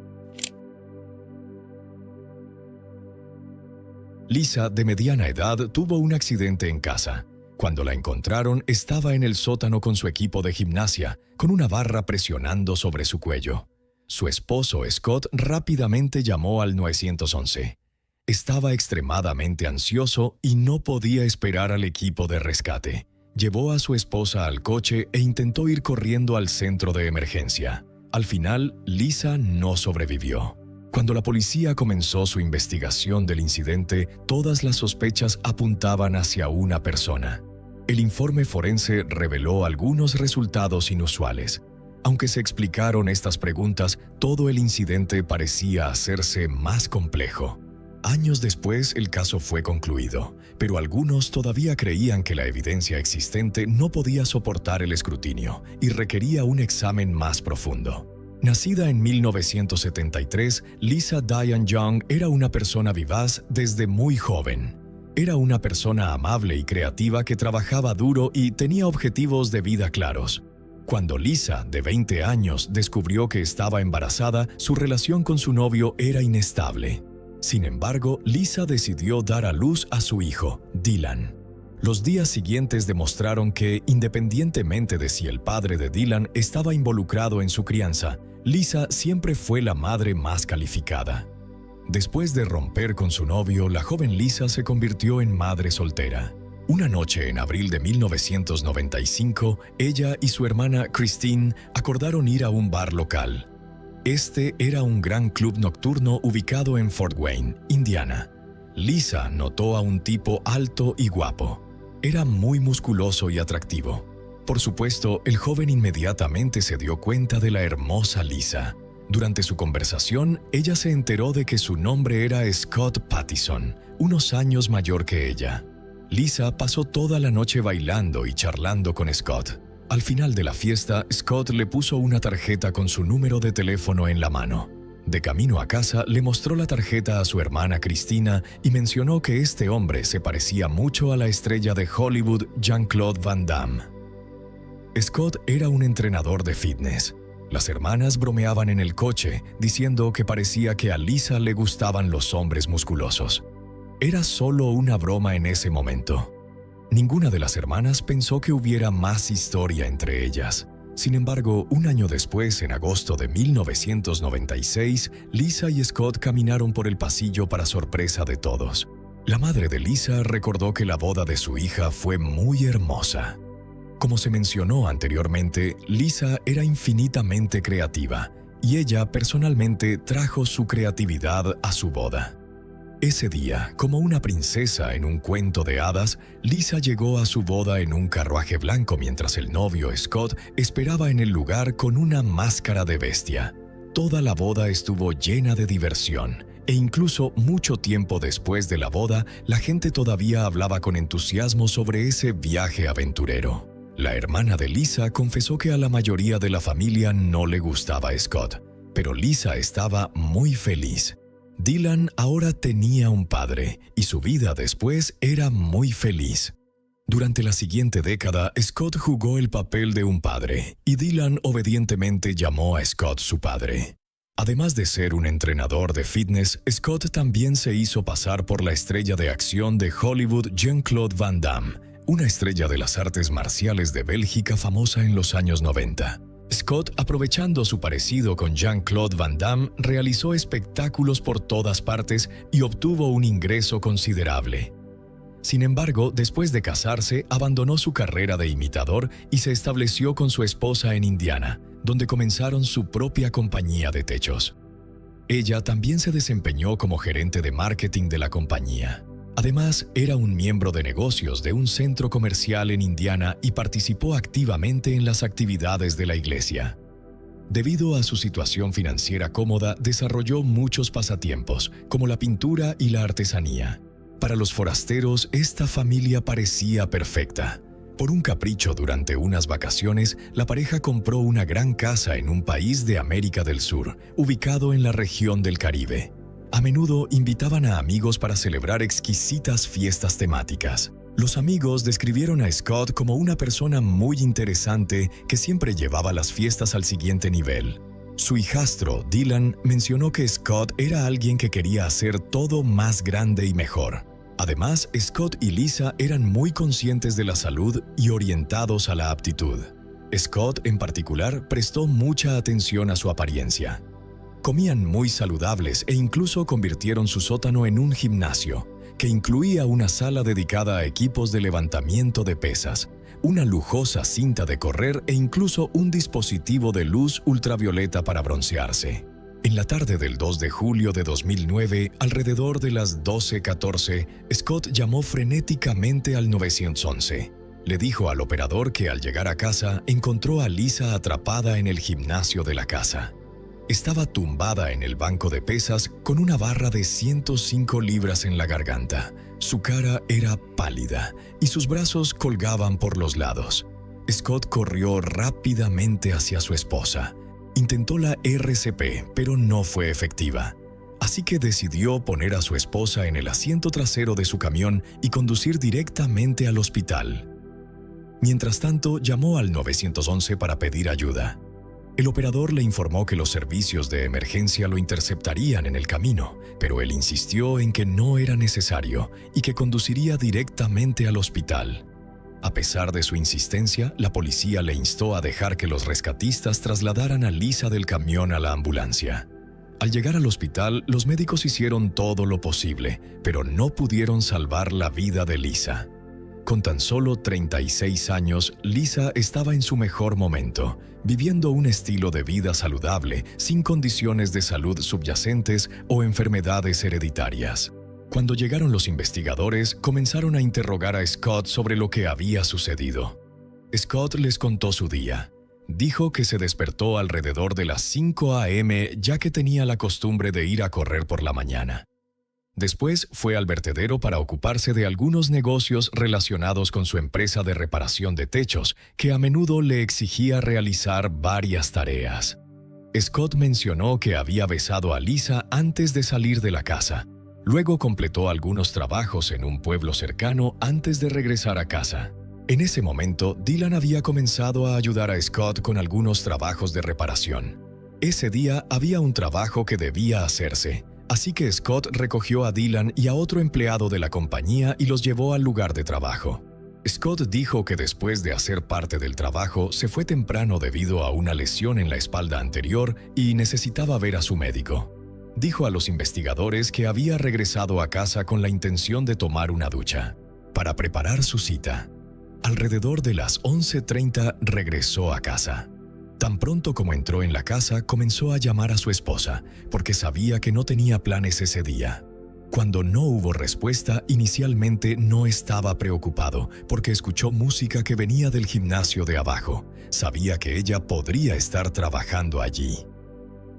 Speaker 1: Lisa, de mediana edad, tuvo un accidente en casa. Cuando la encontraron, estaba en el sótano con su equipo de gimnasia, con una barra presionando sobre su cuello. Su esposo, Scott, rápidamente llamó al 911. Estaba extremadamente ansioso y no podía esperar al equipo de rescate. Llevó a su esposa al coche e intentó ir corriendo al centro de emergencia. Al final, Lisa no sobrevivió. Cuando la policía comenzó su investigación del incidente, todas las sospechas apuntaban hacia una persona. El informe forense reveló algunos resultados inusuales. Aunque se explicaron estas preguntas, todo el incidente parecía hacerse más complejo. Años después, el caso fue concluido, pero algunos todavía creían que la evidencia existente no podía soportar el escrutinio y requería un examen más profundo. Nacida en 1973, Lisa Diane Young era una persona vivaz desde muy joven. Era una persona amable y creativa que trabajaba duro y tenía objetivos de vida claros. Cuando Lisa, de 20 años, descubrió que estaba embarazada, su relación con su novio era inestable. Sin embargo, Lisa decidió dar a luz a su hijo, Dylan. Los días siguientes demostraron que, independientemente de si el padre de Dylan estaba involucrado en su crianza, Lisa siempre fue la madre más calificada. Después de romper con su novio, la joven Lisa se convirtió en madre soltera. Una noche en abril de 1995, ella y su hermana Christine acordaron ir a un bar local. Este era un gran club nocturno ubicado en Fort Wayne, Indiana. Lisa notó a un tipo alto y guapo. Era muy musculoso y atractivo. Por supuesto, el joven inmediatamente se dio cuenta de la hermosa Lisa. Durante su conversación, ella se enteró de que su nombre era Scott Pattison, unos años mayor que ella. Lisa pasó toda la noche bailando y charlando con Scott. Al final de la fiesta, Scott le puso una tarjeta con su número de teléfono en la mano. De camino a casa, le mostró la tarjeta a su hermana Cristina y mencionó que este hombre se parecía mucho a la estrella de Hollywood Jean-Claude Van Damme. Scott era un entrenador de fitness. Las hermanas bromeaban en el coche, diciendo que parecía que a Lisa le gustaban los hombres musculosos. Era solo una broma en ese momento. Ninguna de las hermanas pensó que hubiera más historia entre ellas. Sin embargo, un año después, en agosto de 1996, Lisa y Scott caminaron por el pasillo para sorpresa de todos. La madre de Lisa recordó que la boda de su hija fue muy hermosa. Como se mencionó anteriormente, Lisa era infinitamente creativa, y ella personalmente trajo su creatividad a su boda. Ese día, como una princesa en un cuento de hadas, Lisa llegó a su boda en un carruaje blanco mientras el novio Scott esperaba en el lugar con una máscara de bestia. Toda la boda estuvo llena de diversión, e incluso mucho tiempo después de la boda, la gente todavía hablaba con entusiasmo sobre ese viaje aventurero. La hermana de Lisa confesó que a la mayoría de la familia no le gustaba Scott, pero Lisa estaba muy feliz. Dylan ahora tenía un padre y su vida después era muy feliz. Durante la siguiente década, Scott jugó el papel de un padre y Dylan obedientemente llamó a Scott su padre. Además de ser un entrenador de fitness, Scott también se hizo pasar por la estrella de acción de Hollywood Jean-Claude Van Damme, una estrella de las artes marciales de Bélgica famosa en los años 90. Scott, aprovechando su parecido con Jean-Claude Van Damme, realizó espectáculos por todas partes y obtuvo un ingreso considerable. Sin embargo, después de casarse, abandonó su carrera de imitador y se estableció con su esposa en Indiana, donde comenzaron su propia compañía de techos. Ella también se desempeñó como gerente de marketing de la compañía. Además, era un miembro de negocios de un centro comercial en Indiana y participó activamente en las actividades de la iglesia. Debido a su situación financiera cómoda, desarrolló muchos pasatiempos, como la pintura y la artesanía. Para los forasteros, esta familia parecía perfecta. Por un capricho durante unas vacaciones, la pareja compró una gran casa en un país de América del Sur, ubicado en la región del Caribe. A menudo invitaban a amigos para celebrar exquisitas fiestas temáticas. Los amigos describieron a Scott como una persona muy interesante que siempre llevaba las fiestas al siguiente nivel. Su hijastro, Dylan, mencionó que Scott era alguien que quería hacer todo más grande y mejor. Además, Scott y Lisa eran muy conscientes de la salud y orientados a la aptitud. Scott, en particular, prestó mucha atención a su apariencia. Comían muy saludables e incluso convirtieron su sótano en un gimnasio, que incluía una sala dedicada a equipos de levantamiento de pesas, una lujosa cinta de correr e incluso un dispositivo de luz ultravioleta para broncearse. En la tarde del 2 de julio de 2009, alrededor de las 12:14, Scott llamó frenéticamente al 911. Le dijo al operador que al llegar a casa encontró a Lisa atrapada en el gimnasio de la casa. Estaba tumbada en el banco de pesas con una barra de 105 libras en la garganta. Su cara era pálida y sus brazos colgaban por los lados. Scott corrió rápidamente hacia su esposa. Intentó la RCP, pero no fue efectiva. Así que decidió poner a su esposa en el asiento trasero de su camión y conducir directamente al hospital. Mientras tanto, llamó al 911 para pedir ayuda. El operador le informó que los servicios de emergencia lo interceptarían en el camino, pero él insistió en que no era necesario y que conduciría directamente al hospital. A pesar de su insistencia, la policía le instó a dejar que los rescatistas trasladaran a Lisa del camión a la ambulancia. Al llegar al hospital, los médicos hicieron todo lo posible, pero no pudieron salvar la vida de Lisa. Con tan solo 36 años, Lisa estaba en su mejor momento, viviendo un estilo de vida saludable, sin condiciones de salud subyacentes o enfermedades hereditarias. Cuando llegaron los investigadores, comenzaron a interrogar a Scott sobre lo que había sucedido. Scott les contó su día. Dijo que se despertó alrededor de las 5 a.m. ya que tenía la costumbre de ir a correr por la mañana. Después fue al vertedero para ocuparse de algunos negocios relacionados con su empresa de reparación de techos, que a menudo le exigía realizar varias tareas. Scott mencionó que había besado a Lisa antes de salir de la casa. Luego completó algunos trabajos en un pueblo cercano antes de regresar a casa. En ese momento, Dylan había comenzado a ayudar a Scott con algunos trabajos de reparación. Ese día había un trabajo que debía hacerse, así que Scott recogió a Dylan y a otro empleado de la compañía y los llevó al lugar de trabajo. Scott dijo que después de hacer parte del trabajo, se fue temprano debido a una lesión en la espalda anterior y necesitaba ver a su médico. Dijo a los investigadores que había regresado a casa con la intención de tomar una ducha, para preparar su cita. Alrededor de las 11:30 regresó a casa. Tan pronto como entró en la casa, comenzó a llamar a su esposa, porque sabía que no tenía planes ese día. Cuando no hubo respuesta, inicialmente no estaba preocupado, porque escuchó música que venía del gimnasio de abajo. Sabía que ella podría estar trabajando allí.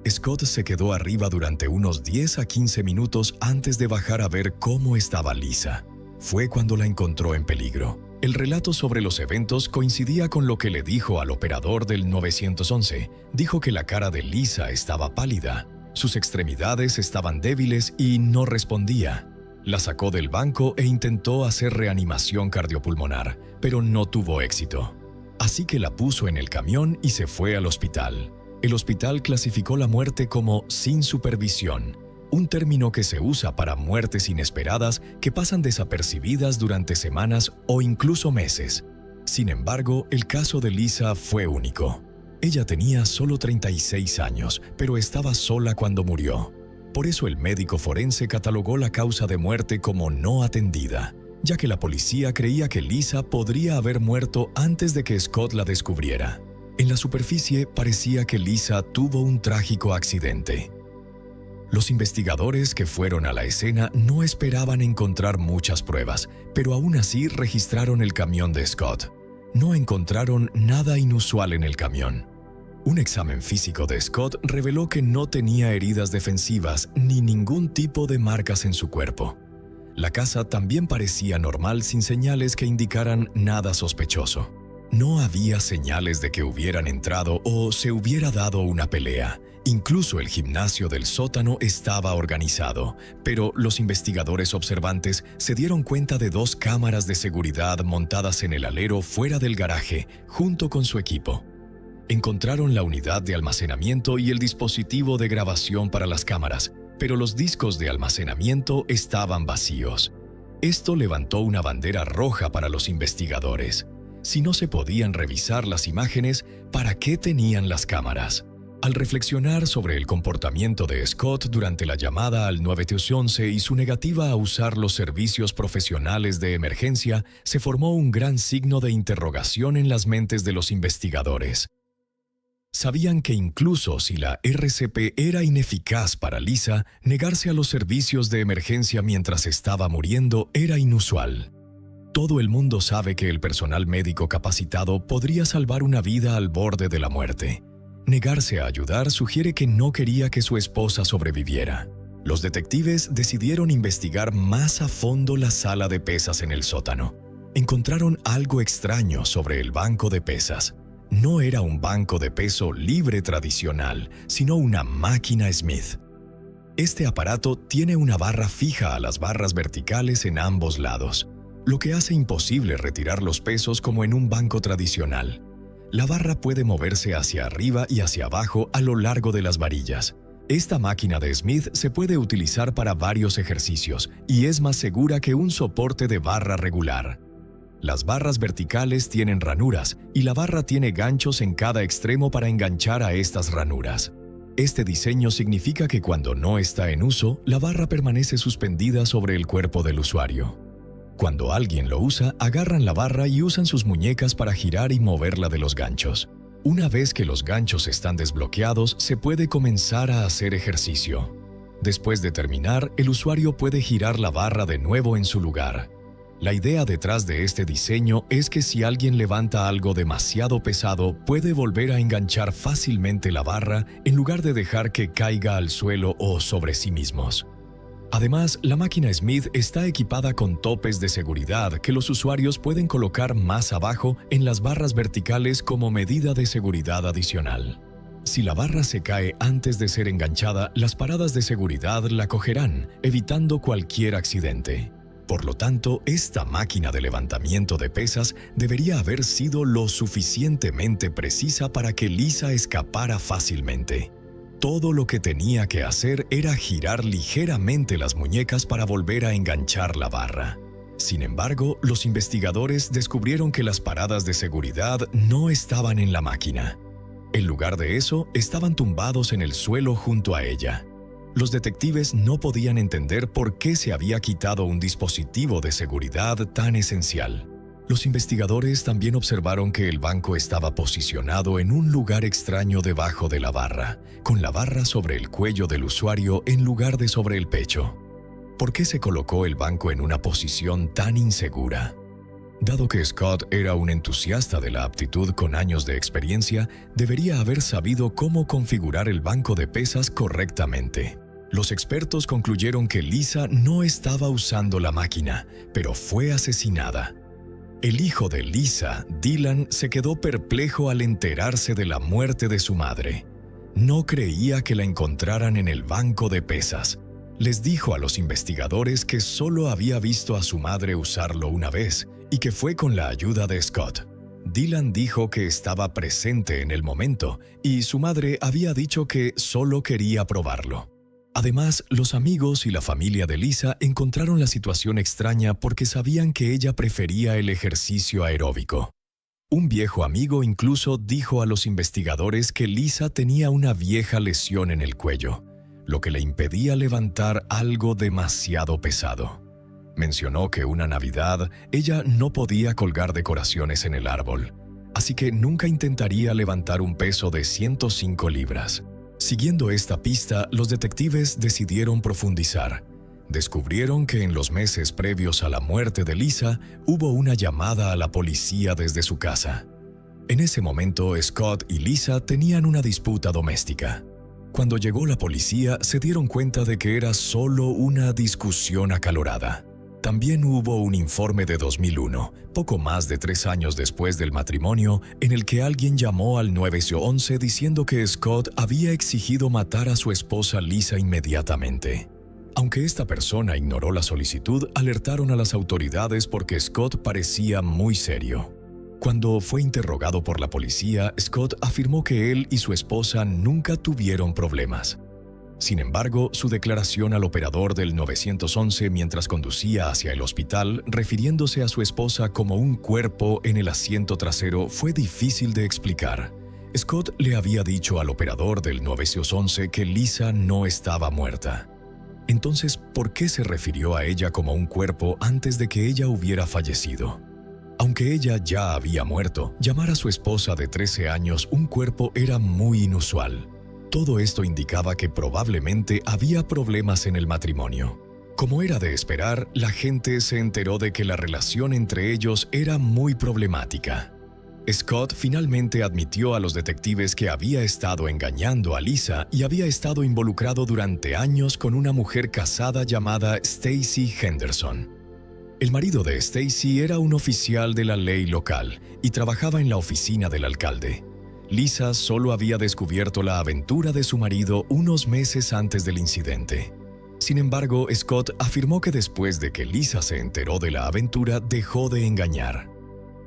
Speaker 1: Scott se quedó arriba durante unos 10 a 15 minutos antes de bajar a ver cómo estaba Lisa. Fue cuando la encontró en peligro. El relato sobre los eventos coincidía con lo que le dijo al operador del 911. Dijo que la cara de Lisa estaba pálida, sus extremidades estaban débiles y no respondía. La sacó del banco e intentó hacer reanimación cardiopulmonar, pero no tuvo éxito. Así que la puso en el camión y se fue al hospital. El hospital clasificó la muerte como sin supervisión, un término que se usa para muertes inesperadas que pasan desapercibidas durante semanas o incluso meses. Sin embargo, el caso de Lisa fue único. Ella tenía solo 36 años, pero estaba sola cuando murió. Por eso el médico forense catalogó la causa de muerte como no atendida, ya que la policía creía que Lisa podría haber muerto antes de que Scott la descubriera. En la superficie parecía que Lisa tuvo un trágico accidente. Los investigadores que fueron a la escena no esperaban encontrar muchas pruebas, pero aún así registraron el camión de Scott. No encontraron nada inusual en el camión. Un examen físico de Scott reveló que no tenía heridas defensivas ni ningún tipo de marcas en su cuerpo. La casa también parecía normal sin señales que indicaran nada sospechoso. No había señales de que hubieran entrado o se hubiera dado una pelea. Incluso el gimnasio del sótano estaba organizado, pero los investigadores observantes se dieron cuenta de 2 cámaras de seguridad montadas en el alero fuera del garaje, junto con su equipo. Encontraron la unidad de almacenamiento y el dispositivo de grabación para las cámaras, pero los discos de almacenamiento estaban vacíos. Esto levantó una bandera roja para los investigadores. Si no se podían revisar las imágenes, ¿para qué tenían las cámaras? Al reflexionar sobre el comportamiento de Scott durante la llamada al 911 y su negativa a usar los servicios profesionales de emergencia, se formó un gran signo de interrogación en las mentes de los investigadores. Sabían que incluso si la RCP era ineficaz para Lisa, negarse a los servicios de emergencia mientras estaba muriendo era inusual. Todo el mundo sabe que el personal médico capacitado podría salvar una vida al borde de la muerte. Negarse a ayudar sugiere que no quería que su esposa sobreviviera. Los detectives decidieron investigar más a fondo la sala de pesas en el sótano. Encontraron algo extraño sobre el banco de pesas. No era un banco de peso libre tradicional, sino una máquina Smith. Este aparato tiene una barra fija a las barras verticales en ambos lados, lo que hace imposible retirar los pesos como en un banco tradicional. la barra puede moverse hacia arriba y hacia abajo a lo largo de las varillas. Esta máquina de Smith se puede utilizar para varios ejercicios y es más segura que un soporte de barra regular. Las barras verticales tienen ranuras y la barra tiene ganchos en cada extremo para enganchar a estas ranuras. Este diseño significa que cuando no está en uso, la barra permanece suspendida sobre el cuerpo del usuario. Cuando alguien lo usa, agarran la barra y usan sus muñecas para girar y moverla de los ganchos. Una vez que los ganchos están desbloqueados, se puede comenzar a hacer ejercicio. Después de terminar, el usuario puede girar la barra de nuevo en su lugar. La idea detrás de este diseño es que si alguien levanta algo demasiado pesado, puede volver a enganchar fácilmente la barra en lugar de dejar que caiga al suelo o sobre sí mismos. Además, la máquina Smith está equipada con topes de seguridad que los usuarios pueden colocar más abajo en las barras verticales como medida de seguridad adicional. Si la barra se cae antes de ser enganchada, las paradas de seguridad la cogerán, evitando cualquier accidente. Por lo tanto, esta máquina de levantamiento de pesas debería haber sido lo suficientemente precisa para que Lisa escapara fácilmente. Todo lo que tenía que hacer era girar ligeramente las muñecas para volver a enganchar la barra. Sin embargo, los investigadores descubrieron que las paradas de seguridad no estaban en la máquina. En lugar de eso, estaban tumbados en el suelo junto a ella. Los detectives no podían entender por qué se había quitado un dispositivo de seguridad tan esencial. Los investigadores también observaron que el banco estaba posicionado en un lugar extraño debajo de la barra, con la barra sobre el cuello del usuario en lugar de sobre el pecho. ¿Por qué se colocó el banco en una posición tan insegura? Dado que Scott era un entusiasta de la aptitud con años de experiencia, debería haber sabido cómo configurar el banco de pesas correctamente. Los expertos concluyeron que Lisa no estaba usando la máquina, pero fue asesinada. El hijo de Lisa, Dylan, se quedó perplejo al enterarse de la muerte de su madre. No creía que la encontraran en el banco de pesas. Les dijo a los investigadores que solo había visto a su madre usarlo una vez y que fue con la ayuda de Scott. Dylan dijo que estaba presente en el momento y su madre había dicho que solo quería probarlo. Además, los amigos y la familia de Lisa encontraron la situación extraña porque sabían que ella prefería el ejercicio aeróbico. Un viejo amigo incluso dijo a los investigadores que Lisa tenía una vieja lesión en el cuello, lo que le impedía levantar algo demasiado pesado. Mencionó que una Navidad ella no podía colgar decoraciones en el árbol, así que nunca intentaría levantar un peso de 105 libras. Siguiendo esta pista, los detectives decidieron profundizar. Descubrieron que en los meses previos a la muerte de Lisa, hubo una llamada a la policía desde su casa. En ese momento, Scott y Lisa tenían una disputa doméstica. Cuando llegó la policía, se dieron cuenta de que era solo una discusión acalorada. También hubo un informe de 2001, poco más de 3 años después del matrimonio, en el que alguien llamó al 911 diciendo que Scott había exigido matar a su esposa Lisa inmediatamente. Aunque esta persona ignoró la solicitud, alertaron a las autoridades porque Scott parecía muy serio. Cuando fue interrogado por la policía, Scott afirmó que él y su esposa nunca tuvieron problemas. Sin embargo, su declaración al operador del 911 mientras conducía hacia el hospital, refiriéndose a su esposa como un cuerpo en el asiento trasero, fue difícil de explicar. Scott le había dicho al operador del 911 que Lisa no estaba muerta. Entonces, ¿por qué se refirió a ella como un cuerpo antes de que ella hubiera fallecido? Aunque ella ya había muerto, llamar a su esposa de 13 años un cuerpo era muy inusual. Todo esto indicaba que probablemente había problemas en el matrimonio. Como era de esperar, la gente se enteró de que la relación entre ellos era muy problemática. Scott finalmente admitió a los detectives que había estado engañando a Lisa y había estado involucrado durante años con una mujer casada llamada Stacy Henderson. El marido de Stacy era un oficial de la ley local y trabajaba en la oficina del alcalde. Lisa solo había descubierto la aventura de su marido unos meses antes del incidente. Sin embargo, Scott afirmó que después de que Lisa se enteró de la aventura, dejó de engañar.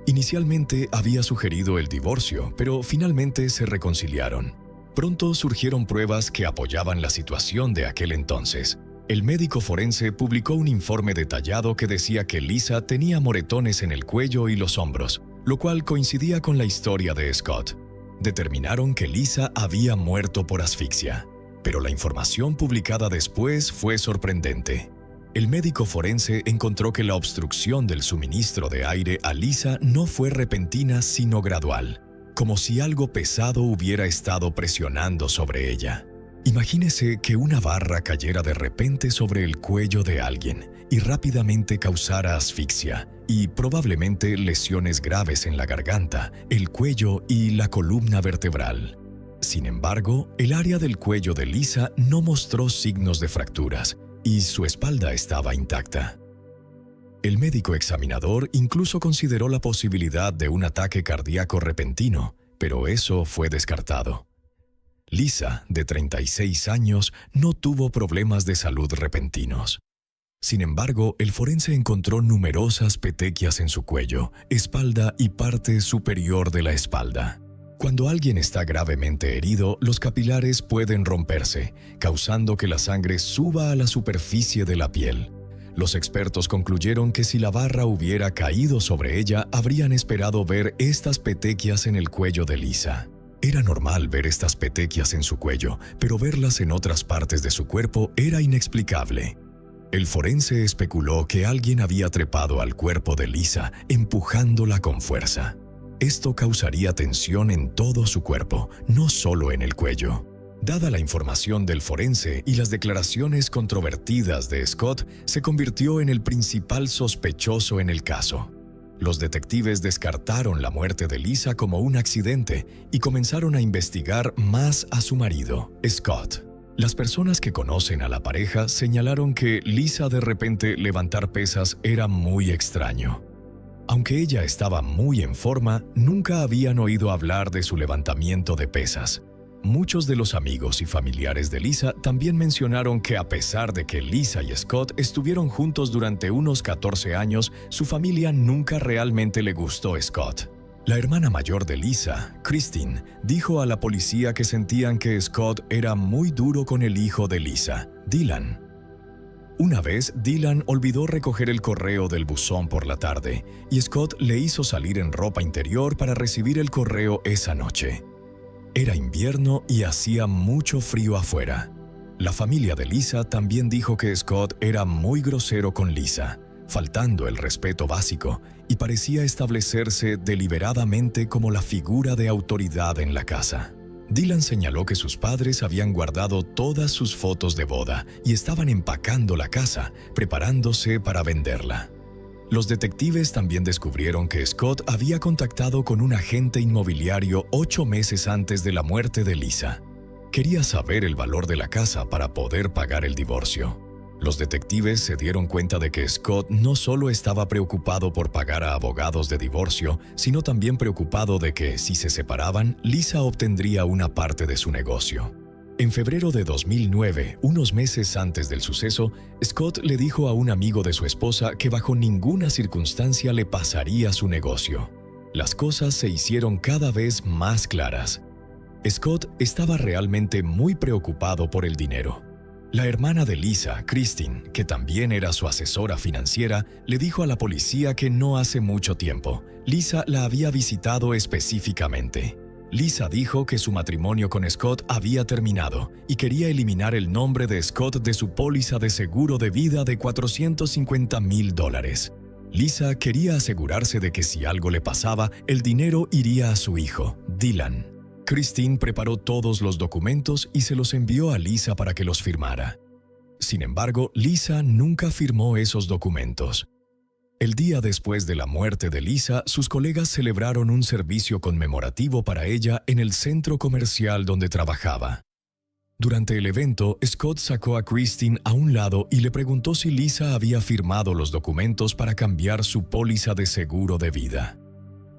Speaker 1: Inicialmente había sugerido el divorcio, pero finalmente se reconciliaron. Pronto surgieron pruebas que apoyaban la situación de aquel entonces. El médico forense publicó un informe detallado que decía que Lisa tenía moretones en el cuello y los hombros, lo cual coincidía con la historia de Scott. Determinaron que Lisa había muerto por asfixia, pero la información publicada después fue sorprendente. El médico forense encontró que la obstrucción del suministro de aire a Lisa no fue repentina sino gradual, como si algo pesado hubiera estado presionando sobre ella. Imagínese que una barra cayera de repente sobre el cuello de alguien y rápidamente causara asfixia y probablemente lesiones graves en la garganta, el cuello y la columna vertebral. Sin embargo, el área del cuello de Lisa no mostró signos de fracturas y su espalda estaba intacta. El médico examinador incluso consideró la posibilidad de un ataque cardíaco repentino, pero eso fue descartado. Lisa, de 36 años, no tuvo problemas de salud repentinos. Sin embargo, el forense encontró numerosas petequias en su cuello, espalda y parte superior de la espalda. Cuando alguien está gravemente herido, los capilares pueden romperse, causando que la sangre suba a la superficie de la piel. Los expertos concluyeron que si la barra hubiera caído sobre ella, habrían esperado ver estas petequias en el cuello de Lisa. Era normal ver estas petequias en su cuello, pero verlas en otras partes de su cuerpo era inexplicable. El forense especuló que alguien había trepado al cuerpo de Lisa, empujándola con fuerza. Esto causaría tensión en todo su cuerpo, no solo en el cuello. Dada la información del forense y las declaraciones controvertidas de Scott, se convirtió en el principal sospechoso en el caso. Los detectives descartaron la muerte de Lisa como un accidente y comenzaron a investigar más a su marido, Scott. Las personas que conocen a la pareja señalaron que Lisa de repente levantar pesas era muy extraño. Aunque ella estaba muy en forma, nunca habían oído hablar de su levantamiento de pesas. Muchos de los amigos y familiares de Lisa también mencionaron que a pesar de que Lisa y Scott estuvieron juntos durante unos 14 años, su familia nunca realmente le gustó Scott. La hermana mayor de Lisa, Christine, dijo a la policía que sentían que Scott era muy duro con el hijo de Lisa, Dylan. Una vez, Dylan olvidó recoger el correo del buzón por la tarde, y Scott le hizo salir en ropa interior para recibir el correo esa noche. Era invierno y hacía mucho frío afuera. La familia de Lisa también dijo que Scott era muy grosero con Lisa, faltando el respeto básico, y parecía establecerse deliberadamente como la figura de autoridad en la casa. Dylan señaló que sus padres habían guardado todas sus fotos de boda y estaban empacando la casa, preparándose para venderla. Los detectives también descubrieron que Scott había contactado con un agente inmobiliario 8 meses antes de la muerte de Lisa. Quería saber el valor de la casa para poder pagar el divorcio. Los detectives se dieron cuenta de que Scott no solo estaba preocupado por pagar a abogados de divorcio, sino también preocupado de que, si se separaban, Lisa obtendría una parte de su negocio. En febrero de 2009, unos meses antes del suceso, Scott le dijo a un amigo de su esposa que bajo ninguna circunstancia le pasaría su negocio. Las cosas se hicieron cada vez más claras. Scott estaba realmente muy preocupado por el dinero. La hermana de Lisa, Christine, que también era su asesora financiera, le dijo a la policía que no hace mucho tiempo, Lisa la había visitado específicamente. Lisa dijo que su matrimonio con Scott había terminado y quería eliminar el nombre de Scott de su póliza de seguro de vida de $450,000. Lisa quería asegurarse de que si algo le pasaba, el dinero iría a su hijo, Dylan. Christine preparó todos los documentos y se los envió a Lisa para que los firmara. Sin embargo, Lisa nunca firmó esos documentos. El día después de la muerte de Lisa, sus colegas celebraron un servicio conmemorativo para ella en el centro comercial donde trabajaba. Durante el evento, Scott sacó a Christine a un lado y le preguntó si Lisa había firmado los documentos para cambiar su póliza de seguro de vida.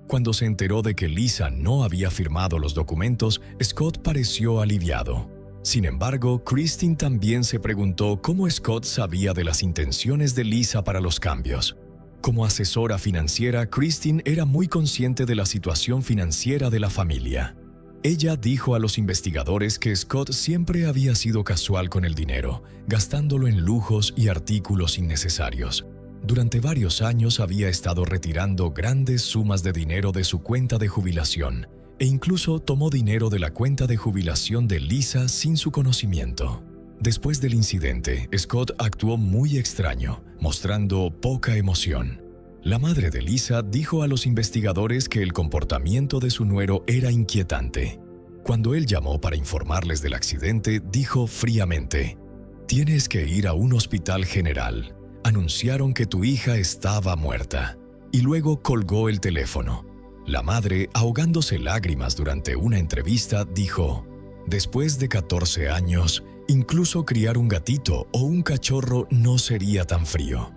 Speaker 1: Cuando se enteró de que Lisa no había firmado los documentos, Scott pareció aliviado. Sin embargo, Christine también se preguntó cómo Scott sabía de las intenciones de Lisa para los cambios. Como asesora financiera, Christine era muy consciente de la situación financiera de la familia. Ella dijo a los investigadores que Scott siempre había sido casual con el dinero, gastándolo en lujos y artículos innecesarios. Durante varios años había estado retirando grandes sumas de dinero de su cuenta de jubilación e incluso tomó dinero de la cuenta de jubilación de Lisa sin su conocimiento. Después del incidente, Scott actuó muy extraño, mostrando poca emoción. La madre de Lisa dijo a los investigadores que el comportamiento de su nuero era inquietante. Cuando él llamó para informarles del accidente, dijo fríamente: «Tienes que ir a un hospital general. Anunciaron que tu hija estaba muerta». Y luego colgó el teléfono. La madre, ahogándose lágrimas durante una entrevista, dijo: «Después de 14 años, incluso criar un gatito o un cachorro no sería tan frío».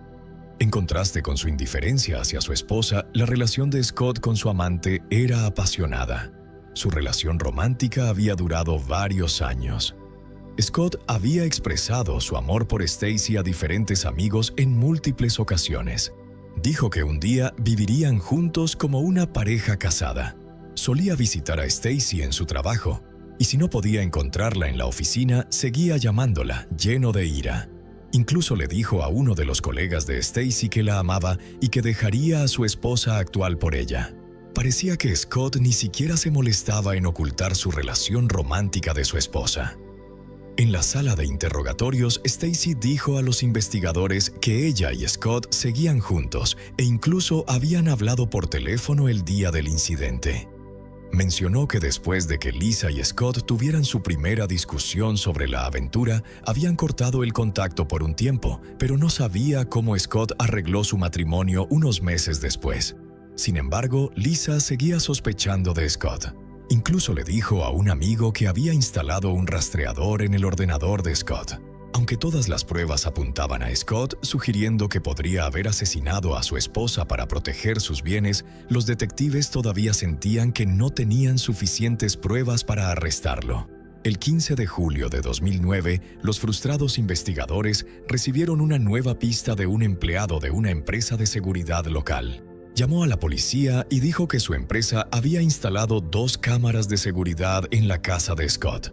Speaker 1: En contraste con su indiferencia hacia su esposa, la relación de Scott con su amante era apasionada. Su relación romántica había durado varios años. Scott había expresado su amor por Stacy a diferentes amigos en múltiples ocasiones. Dijo que un día vivirían juntos como una pareja casada. Solía visitar a Stacy en su trabajo, y si no podía encontrarla en la oficina, seguía llamándola, lleno de ira. Incluso le dijo a uno de los colegas de Stacy que la amaba y que dejaría a su esposa actual por ella. Parecía que Scott ni siquiera se molestaba en ocultar su relación romántica de su esposa. En la sala de interrogatorios, Stacy dijo a los investigadores que ella y Scott seguían juntos e incluso habían hablado por teléfono el día del incidente. Mencionó que después de que Lisa y Scott tuvieran su primera discusión sobre la aventura, habían cortado el contacto por un tiempo, pero no sabía cómo Scott arregló su matrimonio unos meses después. Sin embargo, Lisa seguía sospechando de Scott. Incluso le dijo a un amigo que había instalado un rastreador en el ordenador de Scott. Aunque todas las pruebas apuntaban a Scott, sugiriendo que podría haber asesinado a su esposa para proteger sus bienes, los detectives todavía sentían que no tenían suficientes pruebas para arrestarlo. El 15 de julio de 2009, los frustrados investigadores recibieron una nueva pista de un empleado de una empresa de seguridad local. Llamó a la policía y dijo que su empresa había instalado 2 cámaras de seguridad en la casa de Scott.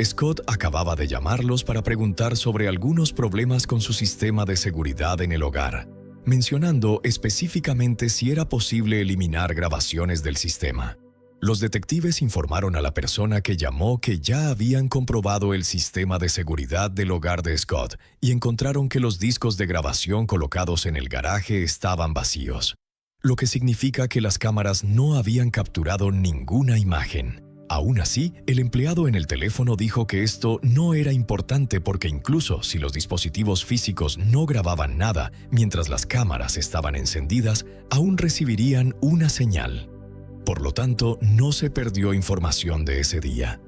Speaker 1: Scott acababa de llamarlos para preguntar sobre algunos problemas con su sistema de seguridad en el hogar, mencionando específicamente si era posible eliminar grabaciones del sistema. Los detectives informaron a la persona que llamó que ya habían comprobado el sistema de seguridad del hogar de Scott y encontraron que los discos de grabación colocados en el garaje estaban vacíos, lo que significa que las cámaras no habían capturado ninguna imagen. Aún así, el empleado en el teléfono dijo que esto no era importante porque incluso si los dispositivos físicos no grababan nada mientras las cámaras estaban encendidas, aún recibirían una señal. Por lo tanto, no se perdió información de ese día.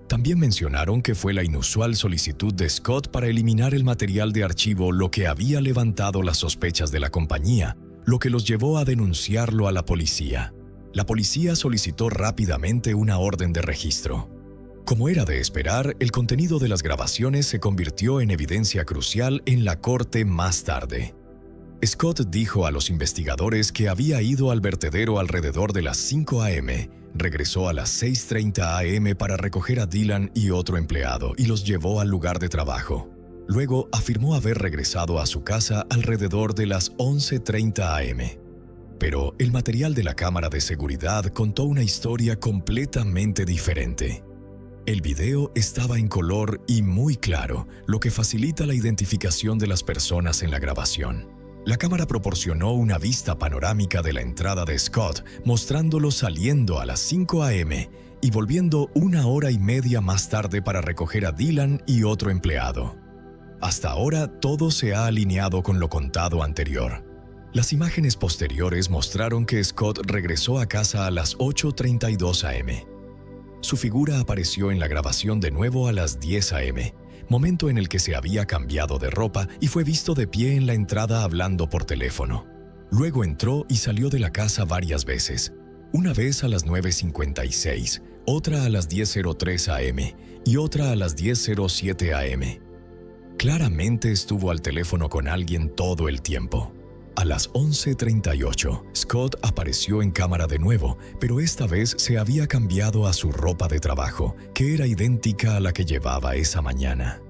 Speaker 1: También mencionaron que fue la inusual solicitud de Scott para eliminar el material de archivo lo que había levantado las sospechas de la compañía, lo que los llevó a denunciarlo a la policía. La policía solicitó rápidamente una orden de registro. Como era de esperar, el contenido de las grabaciones se convirtió en evidencia crucial en la corte más tarde. Scott dijo a los investigadores que había ido al vertedero alrededor de las 5 a.m., regresó a las 6:30 a.m. para recoger a Dylan y otro empleado y los llevó al lugar de trabajo. Luego afirmó haber regresado a su casa alrededor de las 11:30 a.m. Pero el material de la cámara de seguridad contó una historia completamente diferente. El video estaba en color y muy claro, lo que facilita la identificación de las personas en la grabación. La cámara proporcionó una vista panorámica de la entrada de Scott, mostrándolo saliendo a las 5 a.m. y volviendo 1 hora y media más tarde para recoger a Dylan y otro empleado. Hasta ahora, todo se ha alineado con lo contado anterior. Las imágenes posteriores mostraron que Scott regresó a casa a las 8:32 a.m. Su figura apareció en la grabación de nuevo a las 10 a.m., momento en el que se había cambiado de ropa y fue visto de pie en la entrada hablando por teléfono. Luego entró y salió de la casa varias veces, una vez a las 9:56, otra a las 10:03 a.m. y otra a las 10:07 a.m. Claramente estuvo al teléfono con alguien todo el tiempo. A las 11:38, Scott apareció en cámara de nuevo, pero esta vez se había cambiado a su ropa de trabajo, que era idéntica a la que llevaba esa mañana.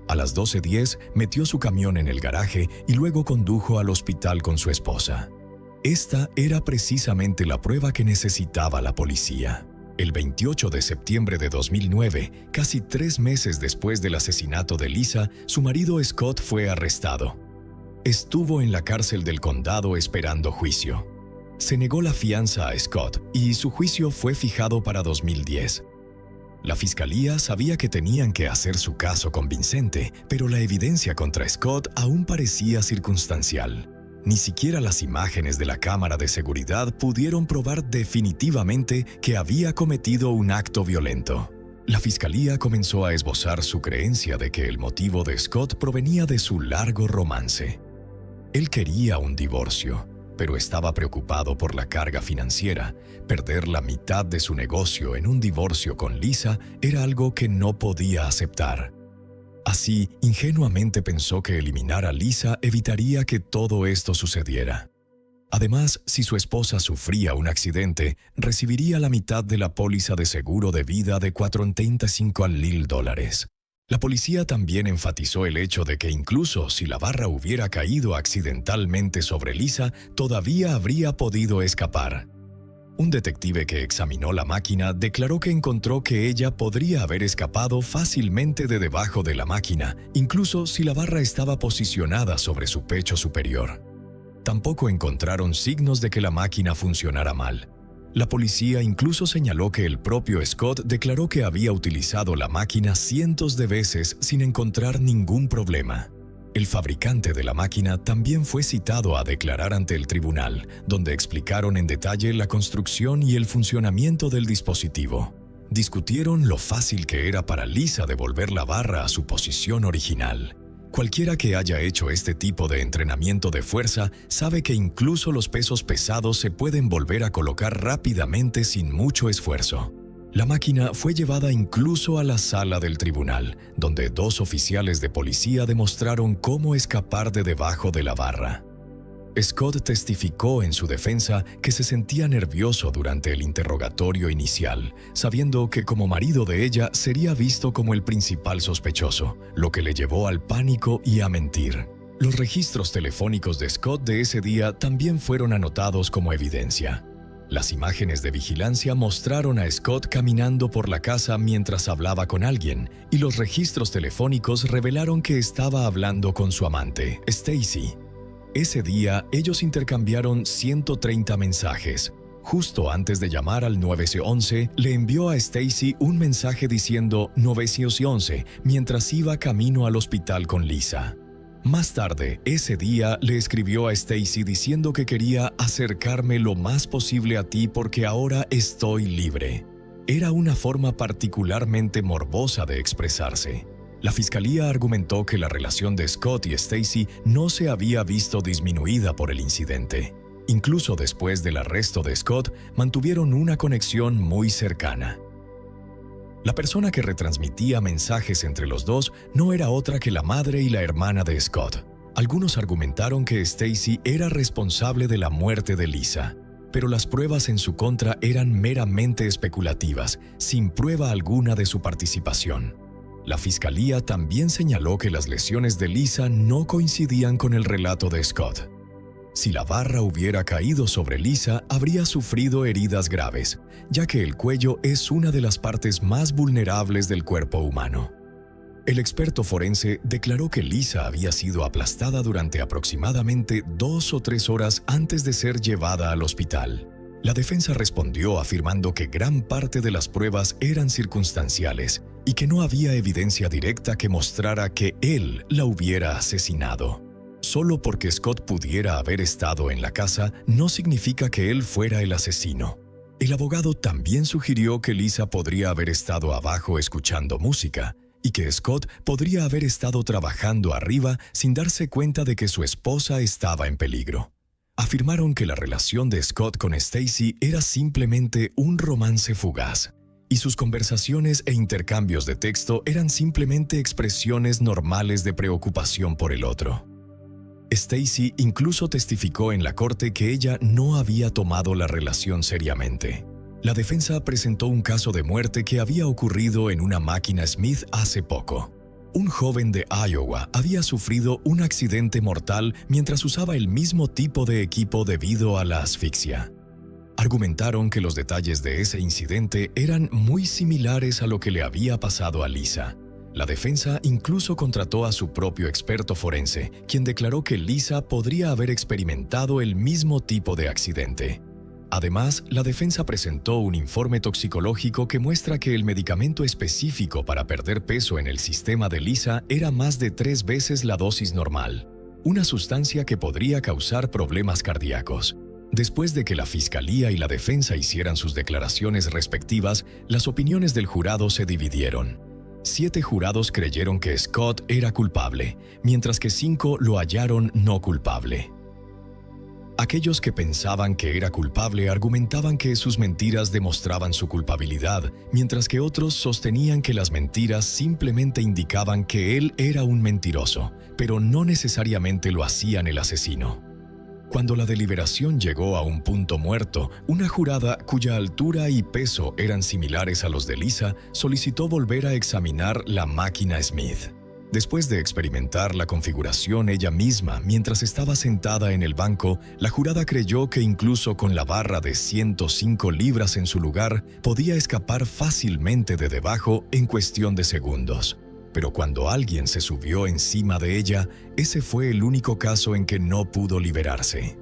Speaker 1: A las 12:10 metió su camión en el garaje y luego condujo al hospital con su esposa. Esta era precisamente la prueba que necesitaba la policía. El 28 de septiembre de 2009, casi 3 meses después del asesinato de Lisa, su marido Scott fue arrestado. Estuvo en la cárcel del condado esperando juicio. Se negó la fianza a Scott y su juicio fue fijado para 2010. La fiscalía sabía que tenían que hacer su caso convincente, pero la evidencia contra Scott aún parecía circunstancial. Ni siquiera las imágenes de la cámara de seguridad pudieron probar definitivamente que había cometido un acto violento. La fiscalía comenzó a esbozar su creencia de que el motivo de Scott provenía de su largo romance. Él quería un divorcio, pero estaba preocupado por la carga financiera. Perder la mitad de su negocio en un divorcio con Lisa era algo que no podía aceptar. Así, ingenuamente pensó que eliminar a Lisa evitaría que todo esto sucediera. Además, si su esposa sufría un accidente, recibiría la mitad de la póliza de seguro de vida de $45,000. La policía también enfatizó el hecho de que incluso si la barra hubiera caído accidentalmente sobre Lisa, todavía habría podido escapar. Un detective que examinó la máquina declaró que encontró que ella podría haber escapado fácilmente de debajo de la máquina, incluso si la barra estaba posicionada sobre su pecho superior. Tampoco encontraron signos de que la máquina funcionara mal. La policía incluso señaló que el propio Scott declaró que había utilizado la máquina cientos de veces sin encontrar ningún problema. El fabricante de la máquina también fue citado a declarar ante el tribunal, donde explicaron en detalle la construcción y el funcionamiento del dispositivo. Discutieron lo fácil que era para Lisa devolver la barra a su posición original. Cualquiera que haya hecho este tipo de entrenamiento de fuerza sabe que incluso los pesos pesados se pueden volver a colocar rápidamente sin mucho esfuerzo. La máquina fue llevada incluso a la sala del tribunal, donde 2 oficiales de policía demostraron cómo escapar de debajo de la barra. Scott testificó en su defensa que se sentía nervioso durante el interrogatorio inicial, sabiendo que como marido de ella sería visto como el principal sospechoso, lo que le llevó al pánico y a mentir. Los registros telefónicos de Scott de ese día también fueron anotados como evidencia. Las imágenes de vigilancia mostraron a Scott caminando por la casa mientras hablaba con alguien, y los registros telefónicos revelaron que estaba hablando con su amante, Stacy. Ese día, ellos intercambiaron 130 mensajes. Justo antes de llamar al 911, le envió a Stacy un mensaje diciendo 911 mientras iba camino al hospital con Lisa. Más tarde, ese día, le escribió a Stacy diciendo que quería acercarme lo más posible a ti porque ahora estoy libre. Era una forma particularmente morbosa de expresarse. La fiscalía argumentó que la relación de Scott y Stacy no se había visto disminuida por el incidente. Incluso después del arresto de Scott, mantuvieron una conexión muy cercana. La persona que retransmitía mensajes entre los dos no era otra que la madre y la hermana de Scott. Algunos argumentaron que Stacy era responsable de la muerte de Lisa, pero las pruebas en su contra eran meramente especulativas, sin prueba alguna de su participación. La fiscalía también señaló que las lesiones de Lisa no coincidían con el relato de Scott. Si la barra hubiera caído sobre Lisa, habría sufrido heridas graves, ya que el cuello es una de las partes más vulnerables del cuerpo humano. El experto forense declaró que Lisa había sido aplastada durante aproximadamente 2 o 3 horas antes de ser llevada al hospital. La defensa respondió afirmando que gran parte de las pruebas eran circunstanciales y que no había evidencia directa que mostrara que él la hubiera asesinado. Solo porque Scott pudiera haber estado en la casa no significa que él fuera el asesino. El abogado también sugirió que Lisa podría haber estado abajo escuchando música y que Scott podría haber estado trabajando arriba sin darse cuenta de que su esposa estaba en peligro. Afirmaron que la relación de Scott con Stacy era simplemente un romance fugaz, y sus conversaciones e intercambios de texto eran simplemente expresiones normales de preocupación por el otro. Stacy incluso testificó en la corte que ella no había tomado la relación seriamente. La defensa presentó un caso de muerte que había ocurrido en una máquina Smith hace poco. Un joven de Iowa había sufrido un accidente mortal mientras usaba el mismo tipo de equipo debido a la asfixia. Argumentaron que los detalles de ese incidente eran muy similares a lo que le había pasado a Lisa. La defensa incluso contrató a su propio experto forense, quien declaró que Lisa podría haber experimentado el mismo tipo de accidente. Además, la defensa presentó un informe toxicológico que muestra que el medicamento específico para perder peso en el sistema de Lisa era más de 3 veces la dosis normal, una sustancia que podría causar problemas cardíacos. Después de que la fiscalía y la defensa hicieran sus declaraciones respectivas, las opiniones del jurado se dividieron. 7 jurados creyeron que Scott era culpable, mientras que 5 lo hallaron no culpable. Aquellos que pensaban que era culpable argumentaban que sus mentiras demostraban su culpabilidad, mientras que otros sostenían que las mentiras simplemente indicaban que él era un mentiroso, pero no necesariamente lo hacían el asesino. Cuando la deliberación llegó a un punto muerto, una jurada cuya altura y peso eran similares a los de Lisa solicitó volver a examinar la máquina Smith. Después de experimentar la configuración ella misma mientras estaba sentada en el banco, la jurada creyó que incluso con la barra de 105 libras en su lugar, podía escapar fácilmente de debajo en cuestión de segundos. Pero cuando alguien se subió encima de ella, ese fue el único caso en que no pudo liberarse.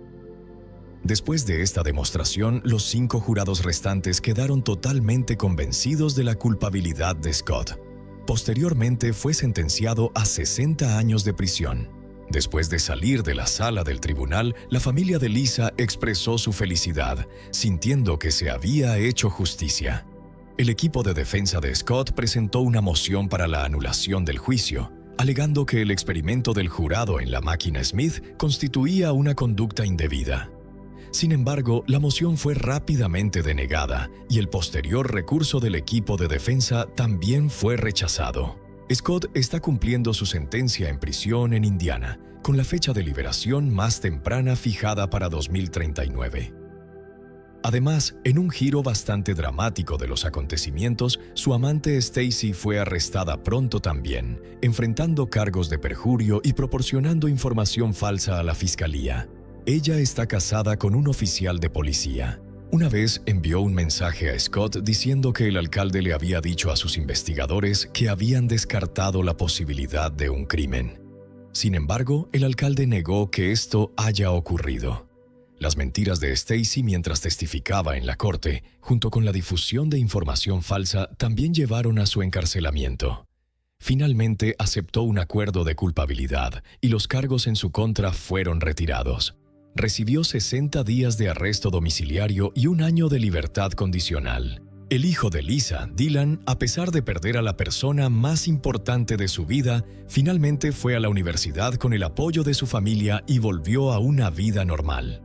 Speaker 1: Después de esta demostración, los 5 jurados restantes quedaron totalmente convencidos de la culpabilidad de Scott. Posteriormente fue sentenciado a 60 años de prisión. Después de salir de la sala del tribunal, la familia de Lisa expresó su felicidad, sintiendo que se había hecho justicia. El equipo de defensa de Scott presentó una moción para la anulación del juicio, alegando que el experimento del jurado en la máquina Smith constituía una conducta indebida. Sin embargo, la moción fue rápidamente denegada y el posterior recurso del equipo de defensa también fue rechazado. Scott está cumpliendo su sentencia en prisión en Indiana, con la fecha de liberación más temprana fijada para 2039. Además, en un giro bastante dramático de los acontecimientos, su amante Stacy fue arrestada pronto también, enfrentando cargos de perjurio y proporcionando información falsa a la fiscalía. Ella está casada con un oficial de policía. Una vez envió un mensaje a Scott diciendo que el alcalde le había dicho a sus investigadores que habían descartado la posibilidad de un crimen. Sin embargo, el alcalde negó que esto haya ocurrido. Las mentiras de Stacy mientras testificaba en la corte, junto con la difusión de información falsa, también llevaron a su encarcelamiento. Finalmente aceptó un acuerdo de culpabilidad y los cargos en su contra fueron retirados. Recibió 60 días de arresto domiciliario y 1 año de libertad condicional. El hijo de Lisa, Dylan, a pesar de perder a la persona más importante de su vida, finalmente fue a la universidad con el apoyo de su familia y volvió a una vida normal.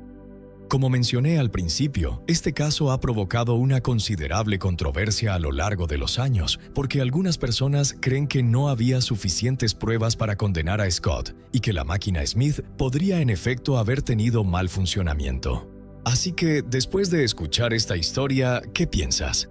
Speaker 1: Como mencioné al principio, este caso ha provocado una considerable controversia a lo largo de los años, porque algunas personas creen que no había suficientes pruebas para condenar a Scott y que la máquina Smith podría en efecto haber tenido mal funcionamiento. Así que, después de escuchar esta historia, ¿qué piensas?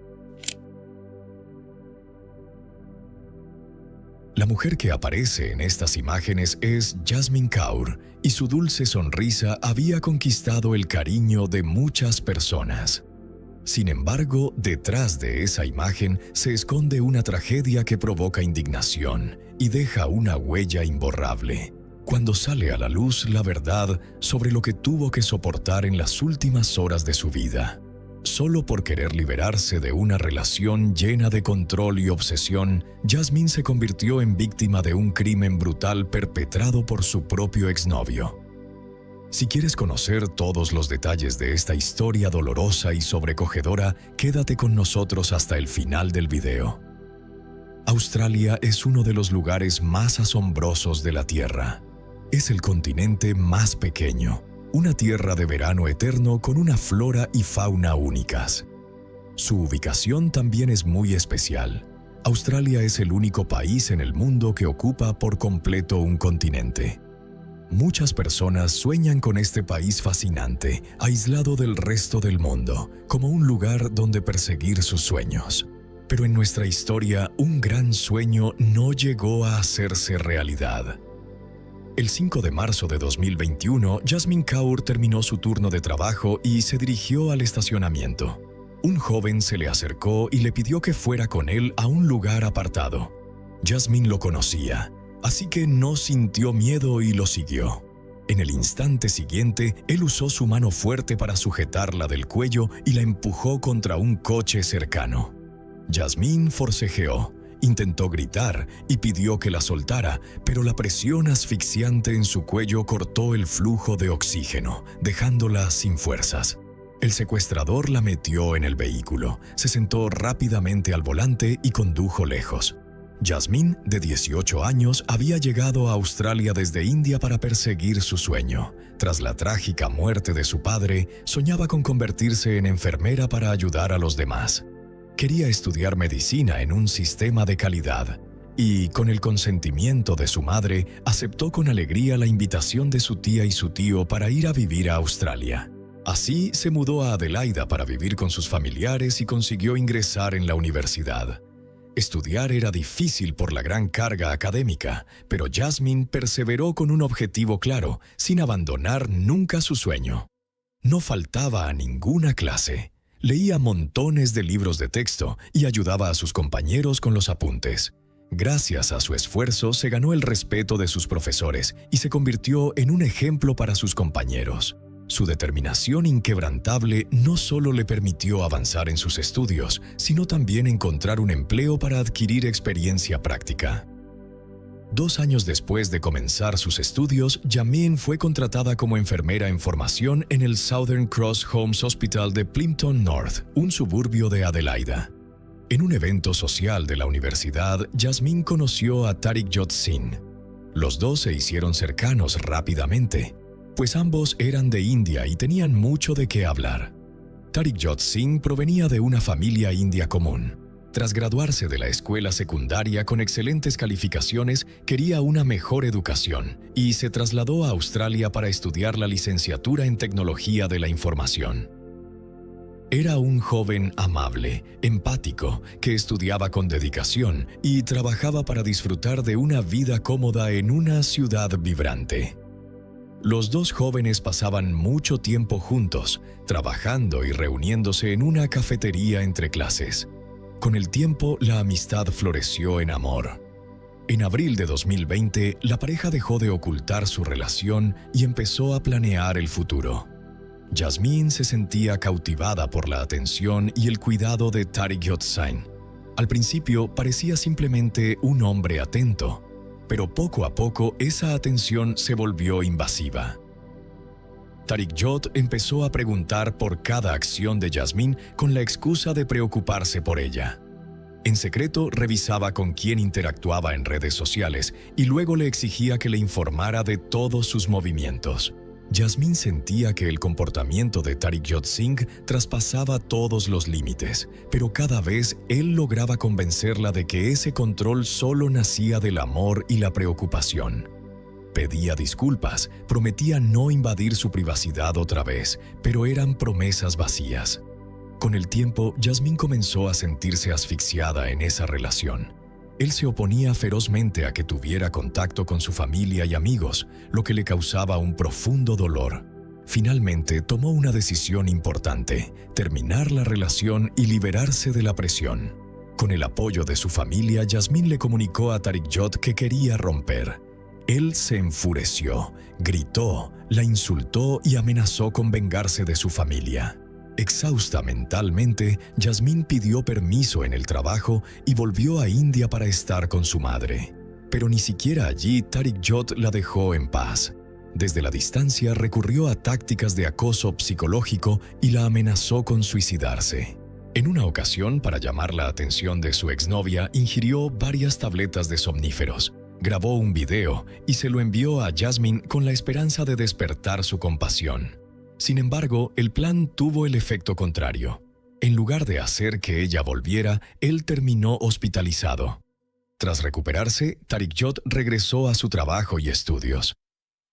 Speaker 1: La mujer que aparece en estas imágenes es Jasmine Kaur, y su dulce sonrisa había conquistado el cariño de muchas personas. Sin embargo, detrás de esa imagen se esconde una tragedia que provoca indignación y deja una huella imborrable. Cuando sale a la luz la verdad sobre lo que tuvo que soportar en las últimas horas de su vida. Solo por querer liberarse de una relación llena de control y obsesión, Jasmine se convirtió en víctima de un crimen brutal perpetrado por su propio exnovio. Si quieres conocer todos los detalles de esta historia dolorosa y sobrecogedora, quédate con nosotros hasta el final del video. Australia es uno de los lugares más asombrosos de la Tierra. Es el continente más pequeño. Una tierra de verano eterno con una flora y fauna únicas. Su ubicación también es muy especial. Australia es el único país en el mundo que ocupa por completo un continente. Muchas personas sueñan con este país fascinante, aislado del resto del mundo, como un lugar donde perseguir sus sueños. Pero en nuestra historia, un gran sueño no llegó a hacerse realidad. El 5 de marzo de 2021, Jasmine Kaur terminó su turno de trabajo y se dirigió al estacionamiento. Un joven se le acercó y le pidió que fuera con él a un lugar apartado. Jasmine lo conocía, así que no sintió miedo y lo siguió. En el instante siguiente, él usó su mano fuerte para sujetarla del cuello y la empujó contra un coche cercano. Jasmine forcejeó, intentó gritar y pidió que la soltara, pero la presión asfixiante en su cuello cortó el flujo de oxígeno, dejándola sin fuerzas. El secuestrador la metió en el vehículo, se sentó rápidamente al volante y condujo lejos. Jasmine, de 18 años, había llegado a Australia desde India para perseguir su sueño. Tras la trágica muerte de su padre, soñaba con convertirse en enfermera para ayudar a los demás. Quería estudiar medicina en un sistema de calidad y, con el consentimiento de su madre, aceptó con alegría la invitación de su tía y su tío para ir a vivir a Australia. Así se mudó a Adelaida para vivir con sus familiares y consiguió ingresar en la universidad. Estudiar era difícil por la gran carga académica, pero Jasmine perseveró con un objetivo claro, sin abandonar nunca su sueño. No faltaba a ninguna clase. Leía montones de libros de texto y ayudaba a sus compañeros con los apuntes. Gracias a su esfuerzo se ganó el respeto de sus profesores y se convirtió en un ejemplo para sus compañeros. Su determinación inquebrantable no solo le permitió avanzar en sus estudios, sino también encontrar un empleo para adquirir experiencia práctica. 2 años después de comenzar sus estudios, Jasmine fue contratada como enfermera en formación en el Southern Cross Homes Hospital de Plympton North, un suburbio de Adelaida. En un evento social de la universidad, Jasmine conoció a Tariq Jot Singh. Los dos se hicieron cercanos rápidamente, pues ambos eran de India y tenían mucho de qué hablar. Tariq Jot Singh provenía de una familia india común. Tras graduarse de la escuela secundaria con excelentes calificaciones, quería una mejor educación y se trasladó a Australia para estudiar la licenciatura en Tecnología de la Información. Era un joven amable, empático, que estudiaba con dedicación y trabajaba para disfrutar de una vida cómoda en una ciudad vibrante. Los dos jóvenes pasaban mucho tiempo juntos, trabajando y reuniéndose en una cafetería entre clases. Con el tiempo, la amistad floreció en amor. En abril de 2020, la pareja dejó de ocultar su relación y empezó a planear el futuro. Jasmine se sentía cautivada por la atención y el cuidado de Tariq Jot Singh. Al principio parecía simplemente un hombre atento, pero poco a poco esa atención se volvió invasiva. Tariq Jot empezó a preguntar por cada acción de Jasmine con la excusa de preocuparse por ella. En secreto revisaba con quién interactuaba en redes sociales y luego le exigía que le informara de todos sus movimientos. Jasmine sentía que el comportamiento de Tariq Jot Singh traspasaba todos los límites, pero cada vez él lograba convencerla de que ese control solo nacía del amor y la preocupación. Pedía disculpas, prometía no invadir su privacidad otra vez, pero eran promesas vacías. Con el tiempo, Jasmine comenzó a sentirse asfixiada en esa relación. Él se oponía ferozmente a que tuviera contacto con su familia y amigos, lo que le causaba un profundo dolor. Finalmente, tomó una decisión importante: terminar la relación y liberarse de la presión. Con el apoyo de su familia, Jasmine le comunicó a Tariq Jot que quería romper. Él se enfureció, gritó, la insultó y amenazó con vengarse de su familia. Exhausta mentalmente, Jasmine pidió permiso en el trabajo y volvió a India para estar con su madre. Pero ni siquiera allí Tariq Jot la dejó en paz. Desde la distancia recurrió a tácticas de acoso psicológico y la amenazó con suicidarse. En una ocasión, para llamar la atención de su exnovia, ingirió varias tabletas de somníferos, grabó un video y se lo envió a Jasmine con la esperanza de despertar su compasión. Sin embargo, el plan tuvo el efecto contrario. En lugar de hacer que ella volviera, él terminó hospitalizado. Tras recuperarse, Tariq Jot regresó a su trabajo y estudios.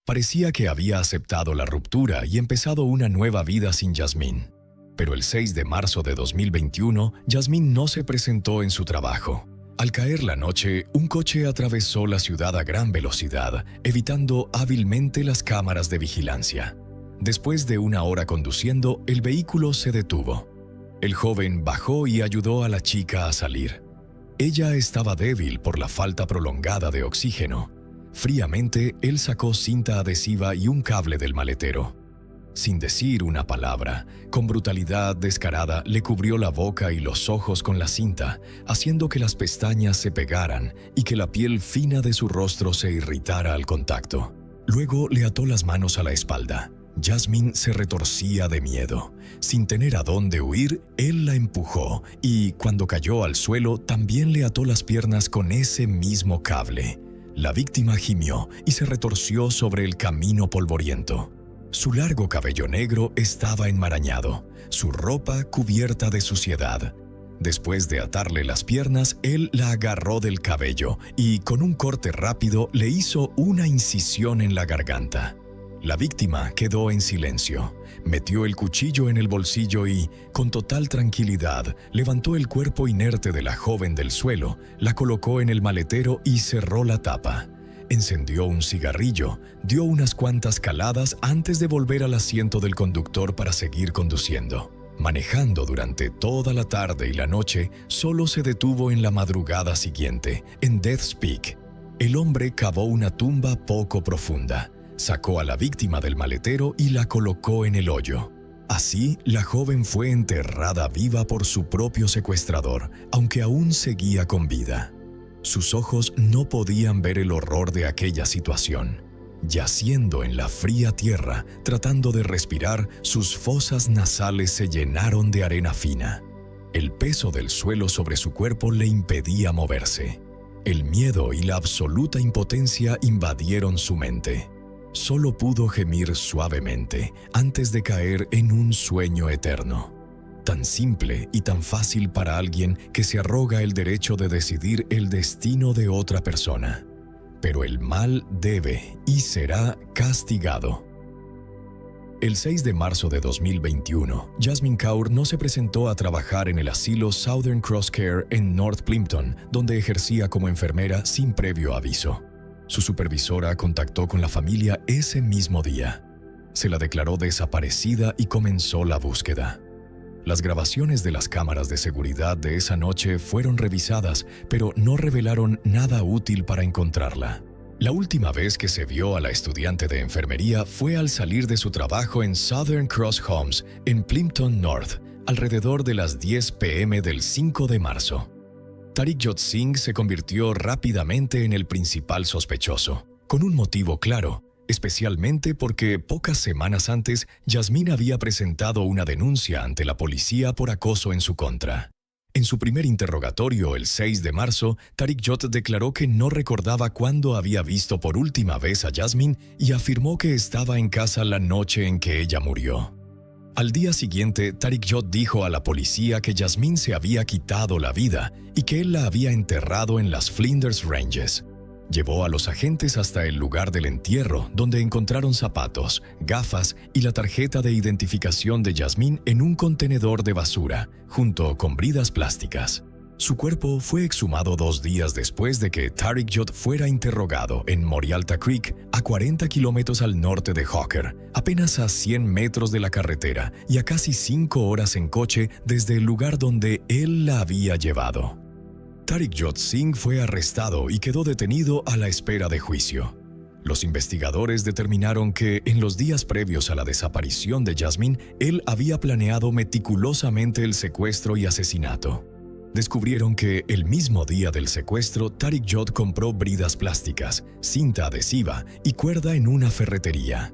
Speaker 1: Parecía que había aceptado la ruptura y empezado una nueva vida sin Yasmín. Pero el 6 de marzo de 2021, Yasmín no se presentó en su trabajo. Al caer la noche, un coche atravesó la ciudad a gran velocidad, evitando hábilmente las cámaras de vigilancia. Después de una hora conduciendo, el vehículo se detuvo. El joven bajó y ayudó a la chica a salir. Ella estaba débil por la falta prolongada de oxígeno. Fríamente, él sacó cinta adhesiva y un cable del maletero. Sin decir una palabra, con brutalidad descarada, le cubrió la boca y los ojos con la cinta, haciendo que las pestañas se pegaran y que la piel fina de su rostro se irritara al contacto. Luego le ató las manos a la espalda. Yasmín se retorcía de miedo. Sin tener a dónde huir, él la empujó y, cuando cayó al suelo, también le ató las piernas con ese mismo cable. La víctima gimió y se retorció sobre el camino polvoriento. Su largo cabello negro estaba enmarañado, su ropa cubierta de suciedad. Después de atarle las piernas, él la agarró del cabello y, con un corte rápido, le hizo una incisión en la garganta. La víctima quedó en silencio, metió el cuchillo en el bolsillo y, con total tranquilidad, levantó el cuerpo inerte de la joven del suelo, la colocó en el maletero y cerró la tapa. Encendió un cigarrillo, dio unas cuantas caladas antes de volver al asiento del conductor para seguir conduciendo. Manejando durante toda la tarde y la noche, solo se detuvo en la madrugada siguiente, en Death's Peak. El hombre cavó una tumba poco profunda. Sacó a la víctima del maletero y la colocó en el hoyo. Así, la joven fue enterrada viva por su propio secuestrador, aunque aún seguía con vida. Sus ojos no podían ver el horror de aquella situación. Yaciendo en la fría tierra, tratando de respirar, sus fosas nasales se llenaron de arena fina. El peso del suelo sobre su cuerpo le impedía moverse. El miedo y la absoluta impotencia invadieron su mente. Solo pudo gemir suavemente antes de caer en un sueño eterno. Tan simple y tan fácil para alguien que se arroga el derecho de decidir el destino de otra persona. Pero el mal debe y será castigado. El 6 de marzo de 2021, Yasmín Kaur no se presentó a trabajar en el asilo Southern Cross Care en North Plimpton, donde ejercía como enfermera sin previo aviso. Su supervisora contactó con la familia ese mismo día. Se la declaró desaparecida y comenzó la búsqueda. Las grabaciones de las cámaras de seguridad de esa noche fueron revisadas, pero no revelaron nada útil para encontrarla. La última vez que se vio a la estudiante de enfermería fue al salir de su trabajo en Southern Cross Homes, en Plimpton North, alrededor de las 10 p.m. del 5 de marzo. Tariqjot Singh se convirtió rápidamente en el principal sospechoso, con un motivo claro, especialmente porque pocas semanas antes Yasmín había presentado una denuncia ante la policía por acoso en su contra. En su primer interrogatorio el 6 de marzo, Tariqjot declaró que no recordaba cuándo había visto por última vez a Yasmín y afirmó que estaba en casa la noche en que ella murió. Al día siguiente, Tariqjot dijo a la policía que Yasmín se había quitado la vida y que él la había enterrado en las Flinders Ranges. Llevó a los agentes hasta el lugar del entierro, donde encontraron zapatos, gafas y la tarjeta de identificación de Yasmín en un contenedor de basura, junto con bridas plásticas. Su cuerpo fue exhumado 2 días después de que Tariqjot fuera interrogado en Morialta Creek, a 40 kilómetros al norte de Hawker, apenas a 100 metros de la carretera y a casi 5 horas en coche desde el lugar donde él la había llevado. Tariqjot Singh fue arrestado y quedó detenido a la espera de juicio. Los investigadores determinaron que, en los días previos a la desaparición de Yasmín, él había planeado meticulosamente el secuestro y asesinato. Descubrieron que el mismo día del secuestro, Tariqjot compró bridas plásticas, cinta adhesiva y cuerda en una ferretería.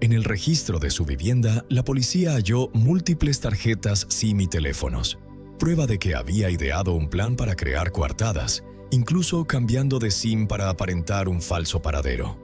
Speaker 1: En el registro de su vivienda, la policía halló múltiples tarjetas SIM y teléfonos, prueba de que había ideado un plan para crear coartadas, incluso cambiando de SIM para aparentar un falso paradero.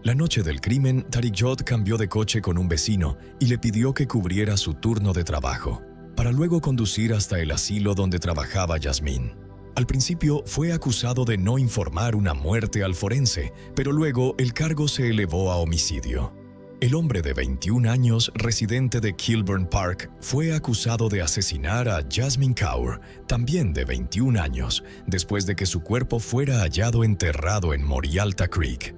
Speaker 1: La noche del crimen, Tariqjot cambió de coche con un vecino y le pidió que cubriera su turno de trabajo, para luego conducir hasta el asilo donde trabajaba Yasmín. Al principio fue acusado de no informar una muerte al forense, pero luego el cargo se elevó a homicidio. El hombre de 21 años, residente de Kilburn Park, fue acusado de asesinar a Jasmine Kaur, también de 21 años, después de que su cuerpo fuera hallado enterrado en Morialta Creek.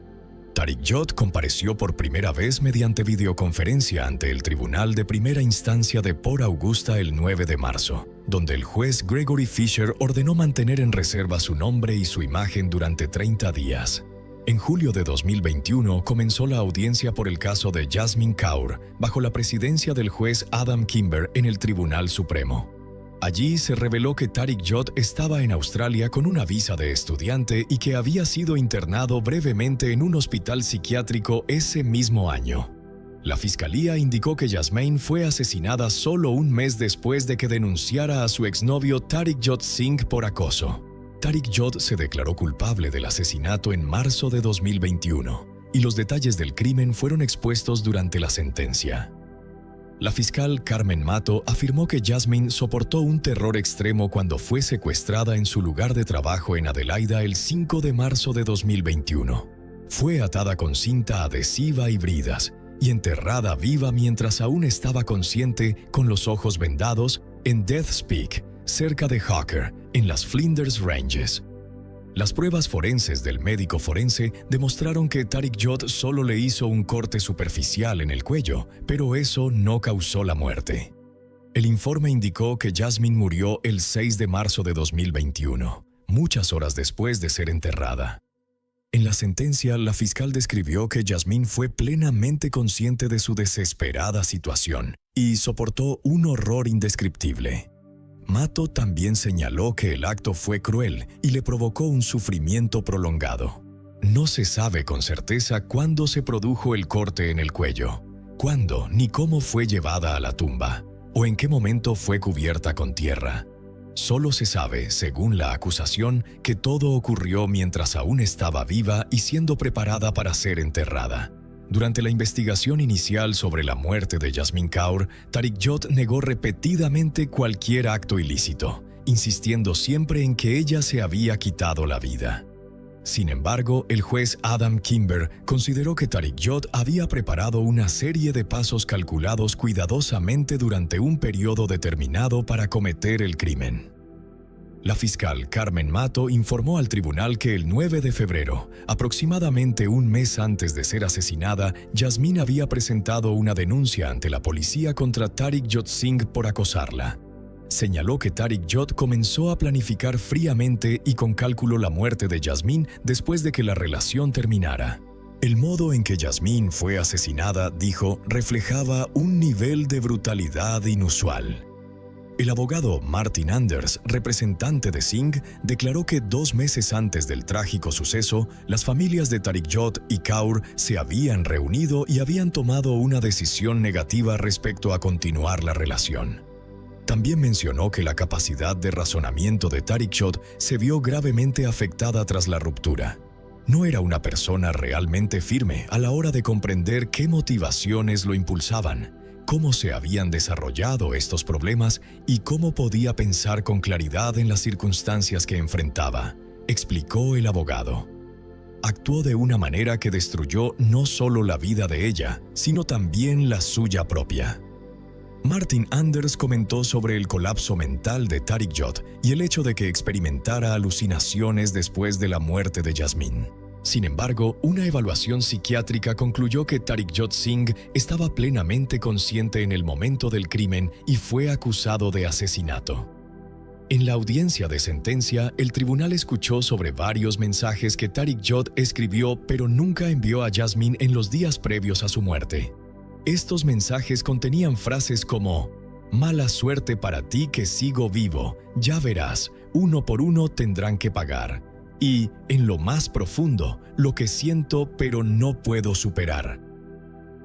Speaker 1: Tariq Jod compareció por primera vez mediante videoconferencia ante el Tribunal de Primera Instancia de Port Augusta el 9 de marzo, donde el juez Gregory Fisher ordenó mantener en reserva su nombre y su imagen durante 30 días. En julio de 2021 comenzó la audiencia por el caso de Jasmine Kaur, bajo la presidencia del juez Adam Kimber en el Tribunal Supremo. Allí se reveló que Tariq Jod estaba en Australia con una visa de estudiante y que había sido internado brevemente en un hospital psiquiátrico ese mismo año. La fiscalía indicó que Jasmine fue asesinada solo un mes después de que denunciara a su exnovio Tariqjot Singh por acoso. Tariq Jod se declaró culpable del asesinato en marzo de 2021 y los detalles del crimen fueron expuestos durante la sentencia. La fiscal Carmen Mato afirmó que Jasmine soportó un terror extremo cuando fue secuestrada en su lugar de trabajo en Adelaida el 5 de marzo de 2021. Fue atada con cinta adhesiva y bridas y enterrada viva mientras aún estaba consciente, con los ojos vendados, en Death's Peak, cerca de Hawker, en las Flinders Ranges. Las pruebas forenses del médico forense demostraron que Tariq Jod solo le hizo un corte superficial en el cuello, pero eso no causó la muerte. El informe indicó que Jasmine murió el 6 de marzo de 2021, muchas horas después de ser enterrada. En la sentencia, la fiscal describió que Jasmine fue plenamente consciente de su desesperada situación y soportó un horror indescriptible. Mato también señaló que el acto fue cruel y le provocó un sufrimiento prolongado. No se sabe con certeza cuándo se produjo el corte en el cuello, cuándo ni cómo fue llevada a la tumba, o en qué momento fue cubierta con tierra. Solo se sabe, según la acusación, que todo ocurrió mientras aún estaba viva y siendo preparada para ser enterrada. Durante la investigación inicial sobre la muerte de Jasmine Kaur, Tariq Jod negó repetidamente cualquier acto ilícito, insistiendo siempre en que ella se había quitado la vida. Sin embargo, el juez Adam Kimber consideró que Tariq Jod había preparado una serie de pasos calculados cuidadosamente durante un periodo determinado para cometer el crimen. La fiscal Carmen Mato informó al tribunal que el 9 de febrero, aproximadamente un mes antes de ser asesinada, Jasmine había presentado una denuncia ante la policía contra Tariqjot Singh por acosarla. Señaló que Tariq Jod comenzó a planificar fríamente y con cálculo la muerte de Jasmine después de que la relación terminara. El modo en que Jasmine fue asesinada, dijo, reflejaba un nivel de brutalidad inusual. El abogado Martin Anders, representante de Singh, declaró que 2 meses antes del trágico suceso, las familias de Tariq Jod y Kaur se habían reunido y habían tomado una decisión negativa respecto a continuar la relación. También mencionó que la capacidad de razonamiento de Tariq Jod se vio gravemente afectada tras la ruptura. No era una persona realmente firme a la hora de comprender qué motivaciones lo impulsaban, cómo se habían desarrollado estos problemas y cómo podía pensar con claridad en las circunstancias que enfrentaba, explicó el abogado. Actuó de una manera que destruyó no solo la vida de ella, sino también la suya propia. Martin Anders comentó sobre el colapso mental de Tariq Jod y el hecho de que experimentara alucinaciones después de la muerte de Jasmine. Sin embargo, una evaluación psiquiátrica concluyó que Tariqjot Singh estaba plenamente consciente en el momento del crimen y fue acusado de asesinato. En la audiencia de sentencia, el tribunal escuchó sobre varios mensajes que Tariq Jod escribió pero nunca envió a Jasmine en los días previos a su muerte. Estos mensajes contenían frases como: «Mala suerte para ti que sigo vivo, ya verás, uno por uno tendrán que pagar». Y, en lo más profundo, lo que siento pero no puedo superar.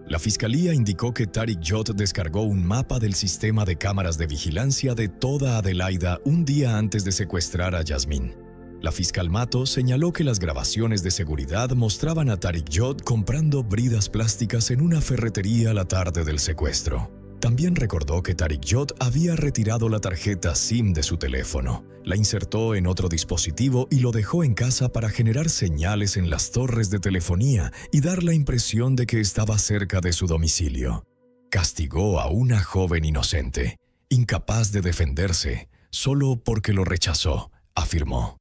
Speaker 1: La fiscalía indicó que Tariq Jod descargó un mapa del sistema de cámaras de vigilancia de toda Adelaida un día antes de secuestrar a Jasmine. La fiscal Mato señaló que las grabaciones de seguridad mostraban a Tariq Jod comprando bridas plásticas en una ferretería la tarde del secuestro. También recordó que Tariq Yot había retirado la tarjeta SIM de su teléfono, la insertó en otro dispositivo y lo dejó en casa para generar señales en las torres de telefonía y dar la impresión de que estaba cerca de su domicilio. Castigó a una joven inocente, incapaz de defenderse, solo porque lo rechazó, afirmó.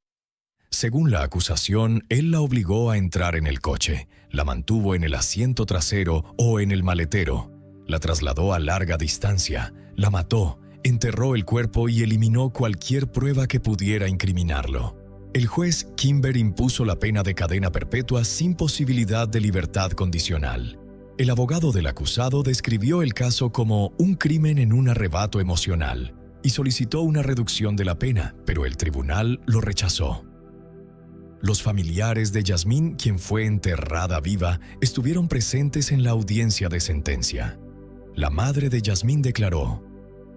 Speaker 1: Según la acusación, él la obligó a entrar en el coche, la mantuvo en el asiento trasero o en el maletero, la trasladó a larga distancia, la mató, enterró el cuerpo y eliminó cualquier prueba que pudiera incriminarlo. El juez Kimber impuso la pena de cadena perpetua sin posibilidad de libertad condicional. El abogado del acusado describió el caso como un crimen en un arrebato emocional y solicitó una reducción de la pena, pero el tribunal lo rechazó. Los familiares de Yasmín, quien fue enterrada viva, estuvieron presentes en la audiencia de sentencia. La madre de Yasmín declaró: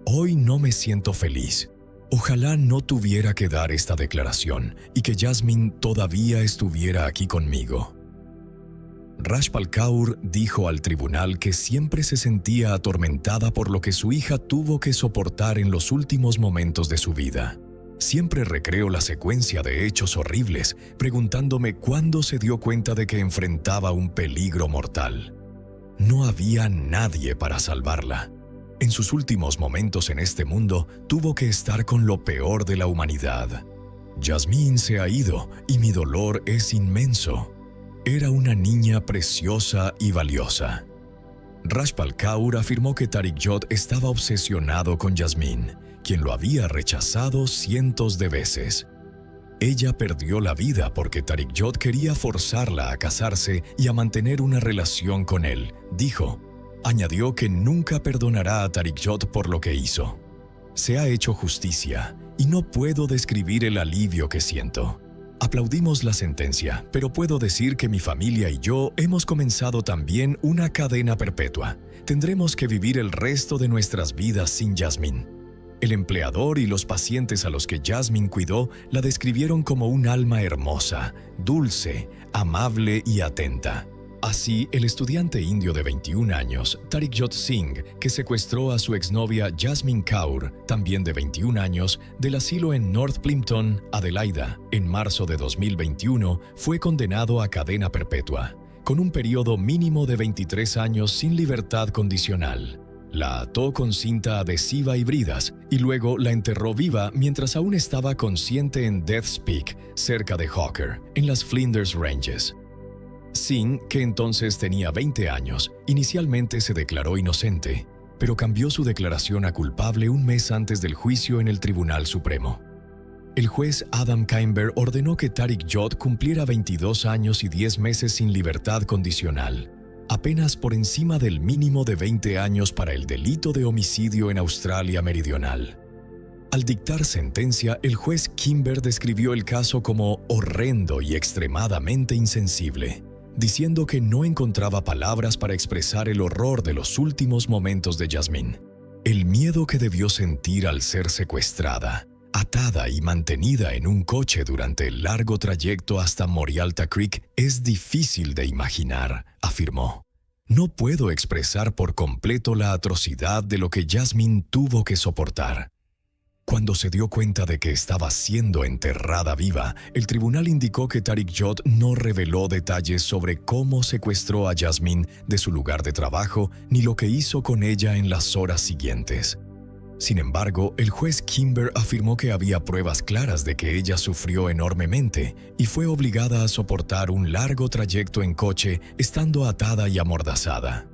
Speaker 1: «Hoy no me siento feliz. Ojalá no tuviera que dar esta declaración y que Yasmín todavía estuviera aquí conmigo». Rajpal Kaur dijo al tribunal que siempre se sentía atormentada por lo que su hija tuvo que soportar en los últimos momentos de su vida. Siempre recreo la secuencia de hechos horribles, preguntándome cuándo se dio cuenta de que enfrentaba un peligro mortal. No había nadie para salvarla. En sus últimos momentos en este mundo, tuvo que estar con lo peor de la humanidad. Yasmín se ha ido y mi dolor es inmenso. Era una niña preciosa y valiosa. Rajpal Kaur afirmó que Tariq Yot estaba obsesionado con Yasmín, quien lo había rechazado cientos de veces. Ella perdió la vida porque Tariq Yot quería forzarla a casarse y a mantener una relación con él, dijo. Añadió que nunca perdonará a Tariq Yot por lo que hizo. Se ha hecho justicia y no puedo describir el alivio que siento. Aplaudimos la sentencia, pero puedo decir que mi familia y yo hemos comenzado también una cadena perpetua. Tendremos que vivir el resto de nuestras vidas sin Yasmín. El empleador y los pacientes a los que Yasmín cuidó la describieron como un alma hermosa, dulce, amable y atenta. Así, el estudiante indio de 21 años, Tariq Yot Singh, que secuestró a su exnovia Yasmín Kaur, también de 21 años, del asilo en North Plimpton, Adelaida, en marzo de 2021, fue condenado a cadena perpetua, con un periodo mínimo de 23 años sin libertad condicional. La ató con cinta adhesiva y bridas y luego la enterró viva mientras aún estaba consciente en Death's Peak, cerca de Hawker, en las Flinders Ranges. Singh, que entonces tenía 20 años, inicialmente se declaró inocente, pero cambió su declaración a culpable un mes antes del juicio en el Tribunal Supremo. El juez Adam Kimber ordenó que Tariq Yot cumpliera 22 años y 10 meses sin libertad condicional, apenas por encima del mínimo de 20 años para el delito de homicidio en Australia Meridional. Al dictar sentencia, el juez Kimber describió el caso como horrendo y extremadamente insensible, diciendo que no encontraba palabras para expresar el horror de los últimos momentos de Yasmín. El miedo que debió sentir al ser secuestrada, atada y mantenida en un coche durante el largo trayecto hasta Morialta Creek es difícil de imaginar, afirmó. No puedo expresar por completo la atrocidad de lo que Yasmín tuvo que soportar. Cuando se dio cuenta de que estaba siendo enterrada viva, el tribunal indicó que Tariq Yot no reveló detalles sobre cómo secuestró a Yasmín de su lugar de trabajo ni lo que hizo con ella en las horas siguientes. Sin embargo, el juez Kimber afirmó que había pruebas claras de que ella sufrió enormemente y fue obligada a soportar un largo trayecto en coche estando atada y amordazada.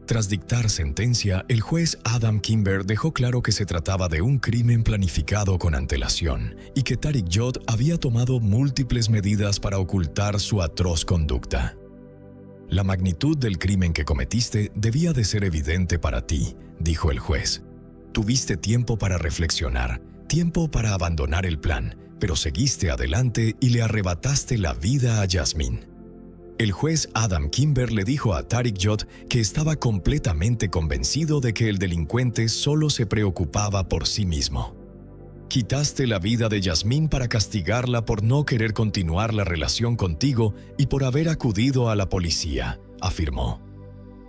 Speaker 1: Tras dictar sentencia, el juez Adam Kimber dejó claro que se trataba de un crimen planificado con antelación y que Tariq Yot había tomado múltiples medidas para ocultar su atroz conducta. La magnitud del crimen que cometiste debía de ser evidente para ti, dijo el juez. Tuviste tiempo para reflexionar, tiempo para abandonar el plan, pero seguiste adelante y le arrebataste la vida a Yasmín. El juez Adam Kimber le dijo a Tariq Yot que estaba completamente convencido de que el delincuente solo se preocupaba por sí mismo. Quitaste la vida de Yasmín para castigarla por no querer continuar la relación contigo y por haber acudido a la policía, afirmó.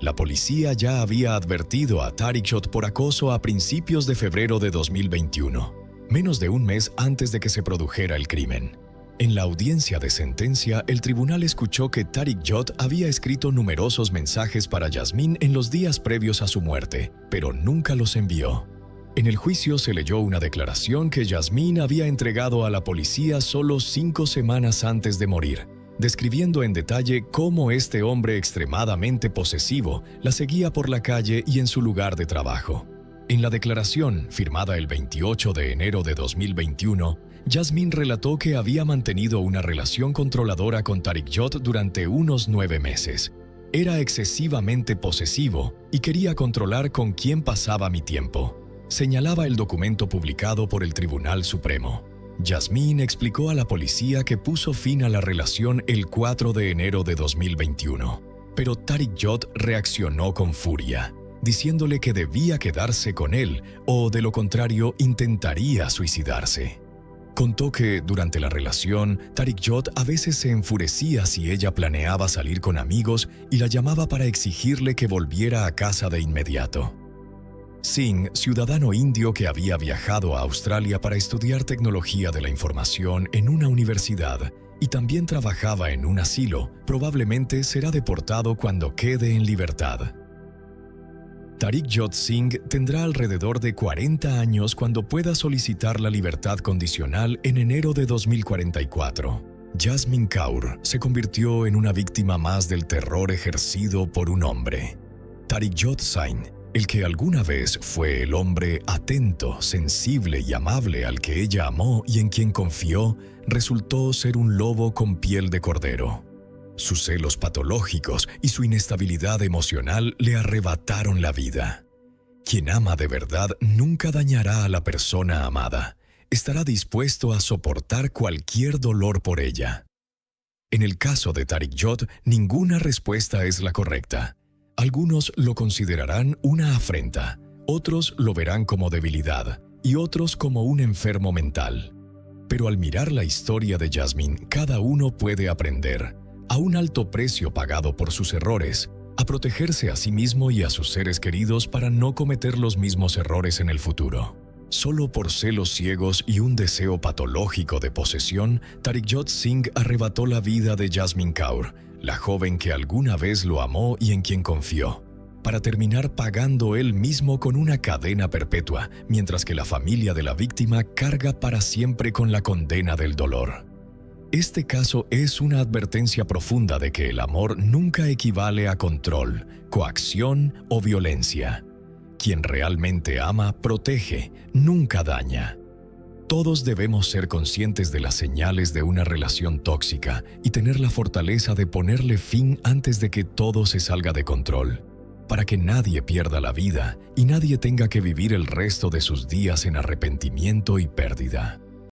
Speaker 1: La policía ya había advertido a Tariq Jot por acoso a principios de febrero de 2021, menos de un mes antes de que se produjera el crimen. En la audiencia de sentencia, el tribunal escuchó que Tariq Jot había escrito numerosos mensajes para Yasmine en los días previos a su muerte, pero nunca los envió. En el juicio se leyó una declaración que Yasmine había entregado a la policía solo 5 semanas antes de morir, describiendo en detalle cómo este hombre extremadamente posesivo la seguía por la calle y en su lugar de trabajo. En la declaración, firmada el 28 de enero de 2021, Yasmine relató que había mantenido una relación controladora con Tariq Jot durante unos 9 meses. Era excesivamente posesivo y quería controlar con quién pasaba mi tiempo, señalaba el documento publicado por el Tribunal Supremo. Yasmine explicó a la policía que puso fin a la relación el 4 de enero de 2021, pero Tariq Jot reaccionó con furia, diciéndole que debía quedarse con él o, de lo contrario, intentaría suicidarse. Contó que, durante la relación, Tariq Jot a veces se enfurecía si ella planeaba salir con amigos y la llamaba para exigirle que volviera a casa de inmediato. Singh, ciudadano indio que había viajado a Australia para estudiar tecnología de la información en una universidad y también trabajaba en un asilo, probablemente será deportado cuando quede en libertad. Tariq Jot Singh tendrá alrededor de 40 años cuando pueda solicitar la libertad condicional en enero de 2044. Yasmine Kaur se convirtió en una víctima más del terror ejercido por un hombre. Tariq Jot Singh, el que alguna vez fue el hombre atento, sensible y amable al que ella amó y en quien confió, resultó ser un lobo con piel de cordero. Sus celos patológicos y su inestabilidad emocional le arrebataron la vida. Quien ama de verdad nunca dañará a la persona amada. Estará dispuesto a soportar cualquier dolor por ella. En el caso de Tariq Jot, ninguna respuesta es la correcta. Algunos lo considerarán una afrenta, otros lo verán como debilidad y otros como un enfermo mental. Pero al mirar la historia de Yasmine, cada uno puede aprender, a un alto precio pagado por sus errores, a protegerse a sí mismo y a sus seres queridos para no cometer los mismos errores en el futuro. Solo por celos ciegos y un deseo patológico de posesión, Tariq Jot Singh arrebató la vida de Yasmine Kaur, la joven que alguna vez lo amó y en quien confió, para terminar pagando él mismo con una cadena perpetua, mientras que la familia de la víctima carga para siempre con la condena del dolor. Este caso es una advertencia profunda de que el amor nunca equivale a control, coacción o violencia. Quien realmente ama, protege, nunca daña. Todos debemos ser conscientes de las señales de una relación tóxica y tener la fortaleza de ponerle fin antes de que todo se salga de control, para que nadie pierda la vida y nadie tenga que vivir el resto de sus días en arrepentimiento y pérdida.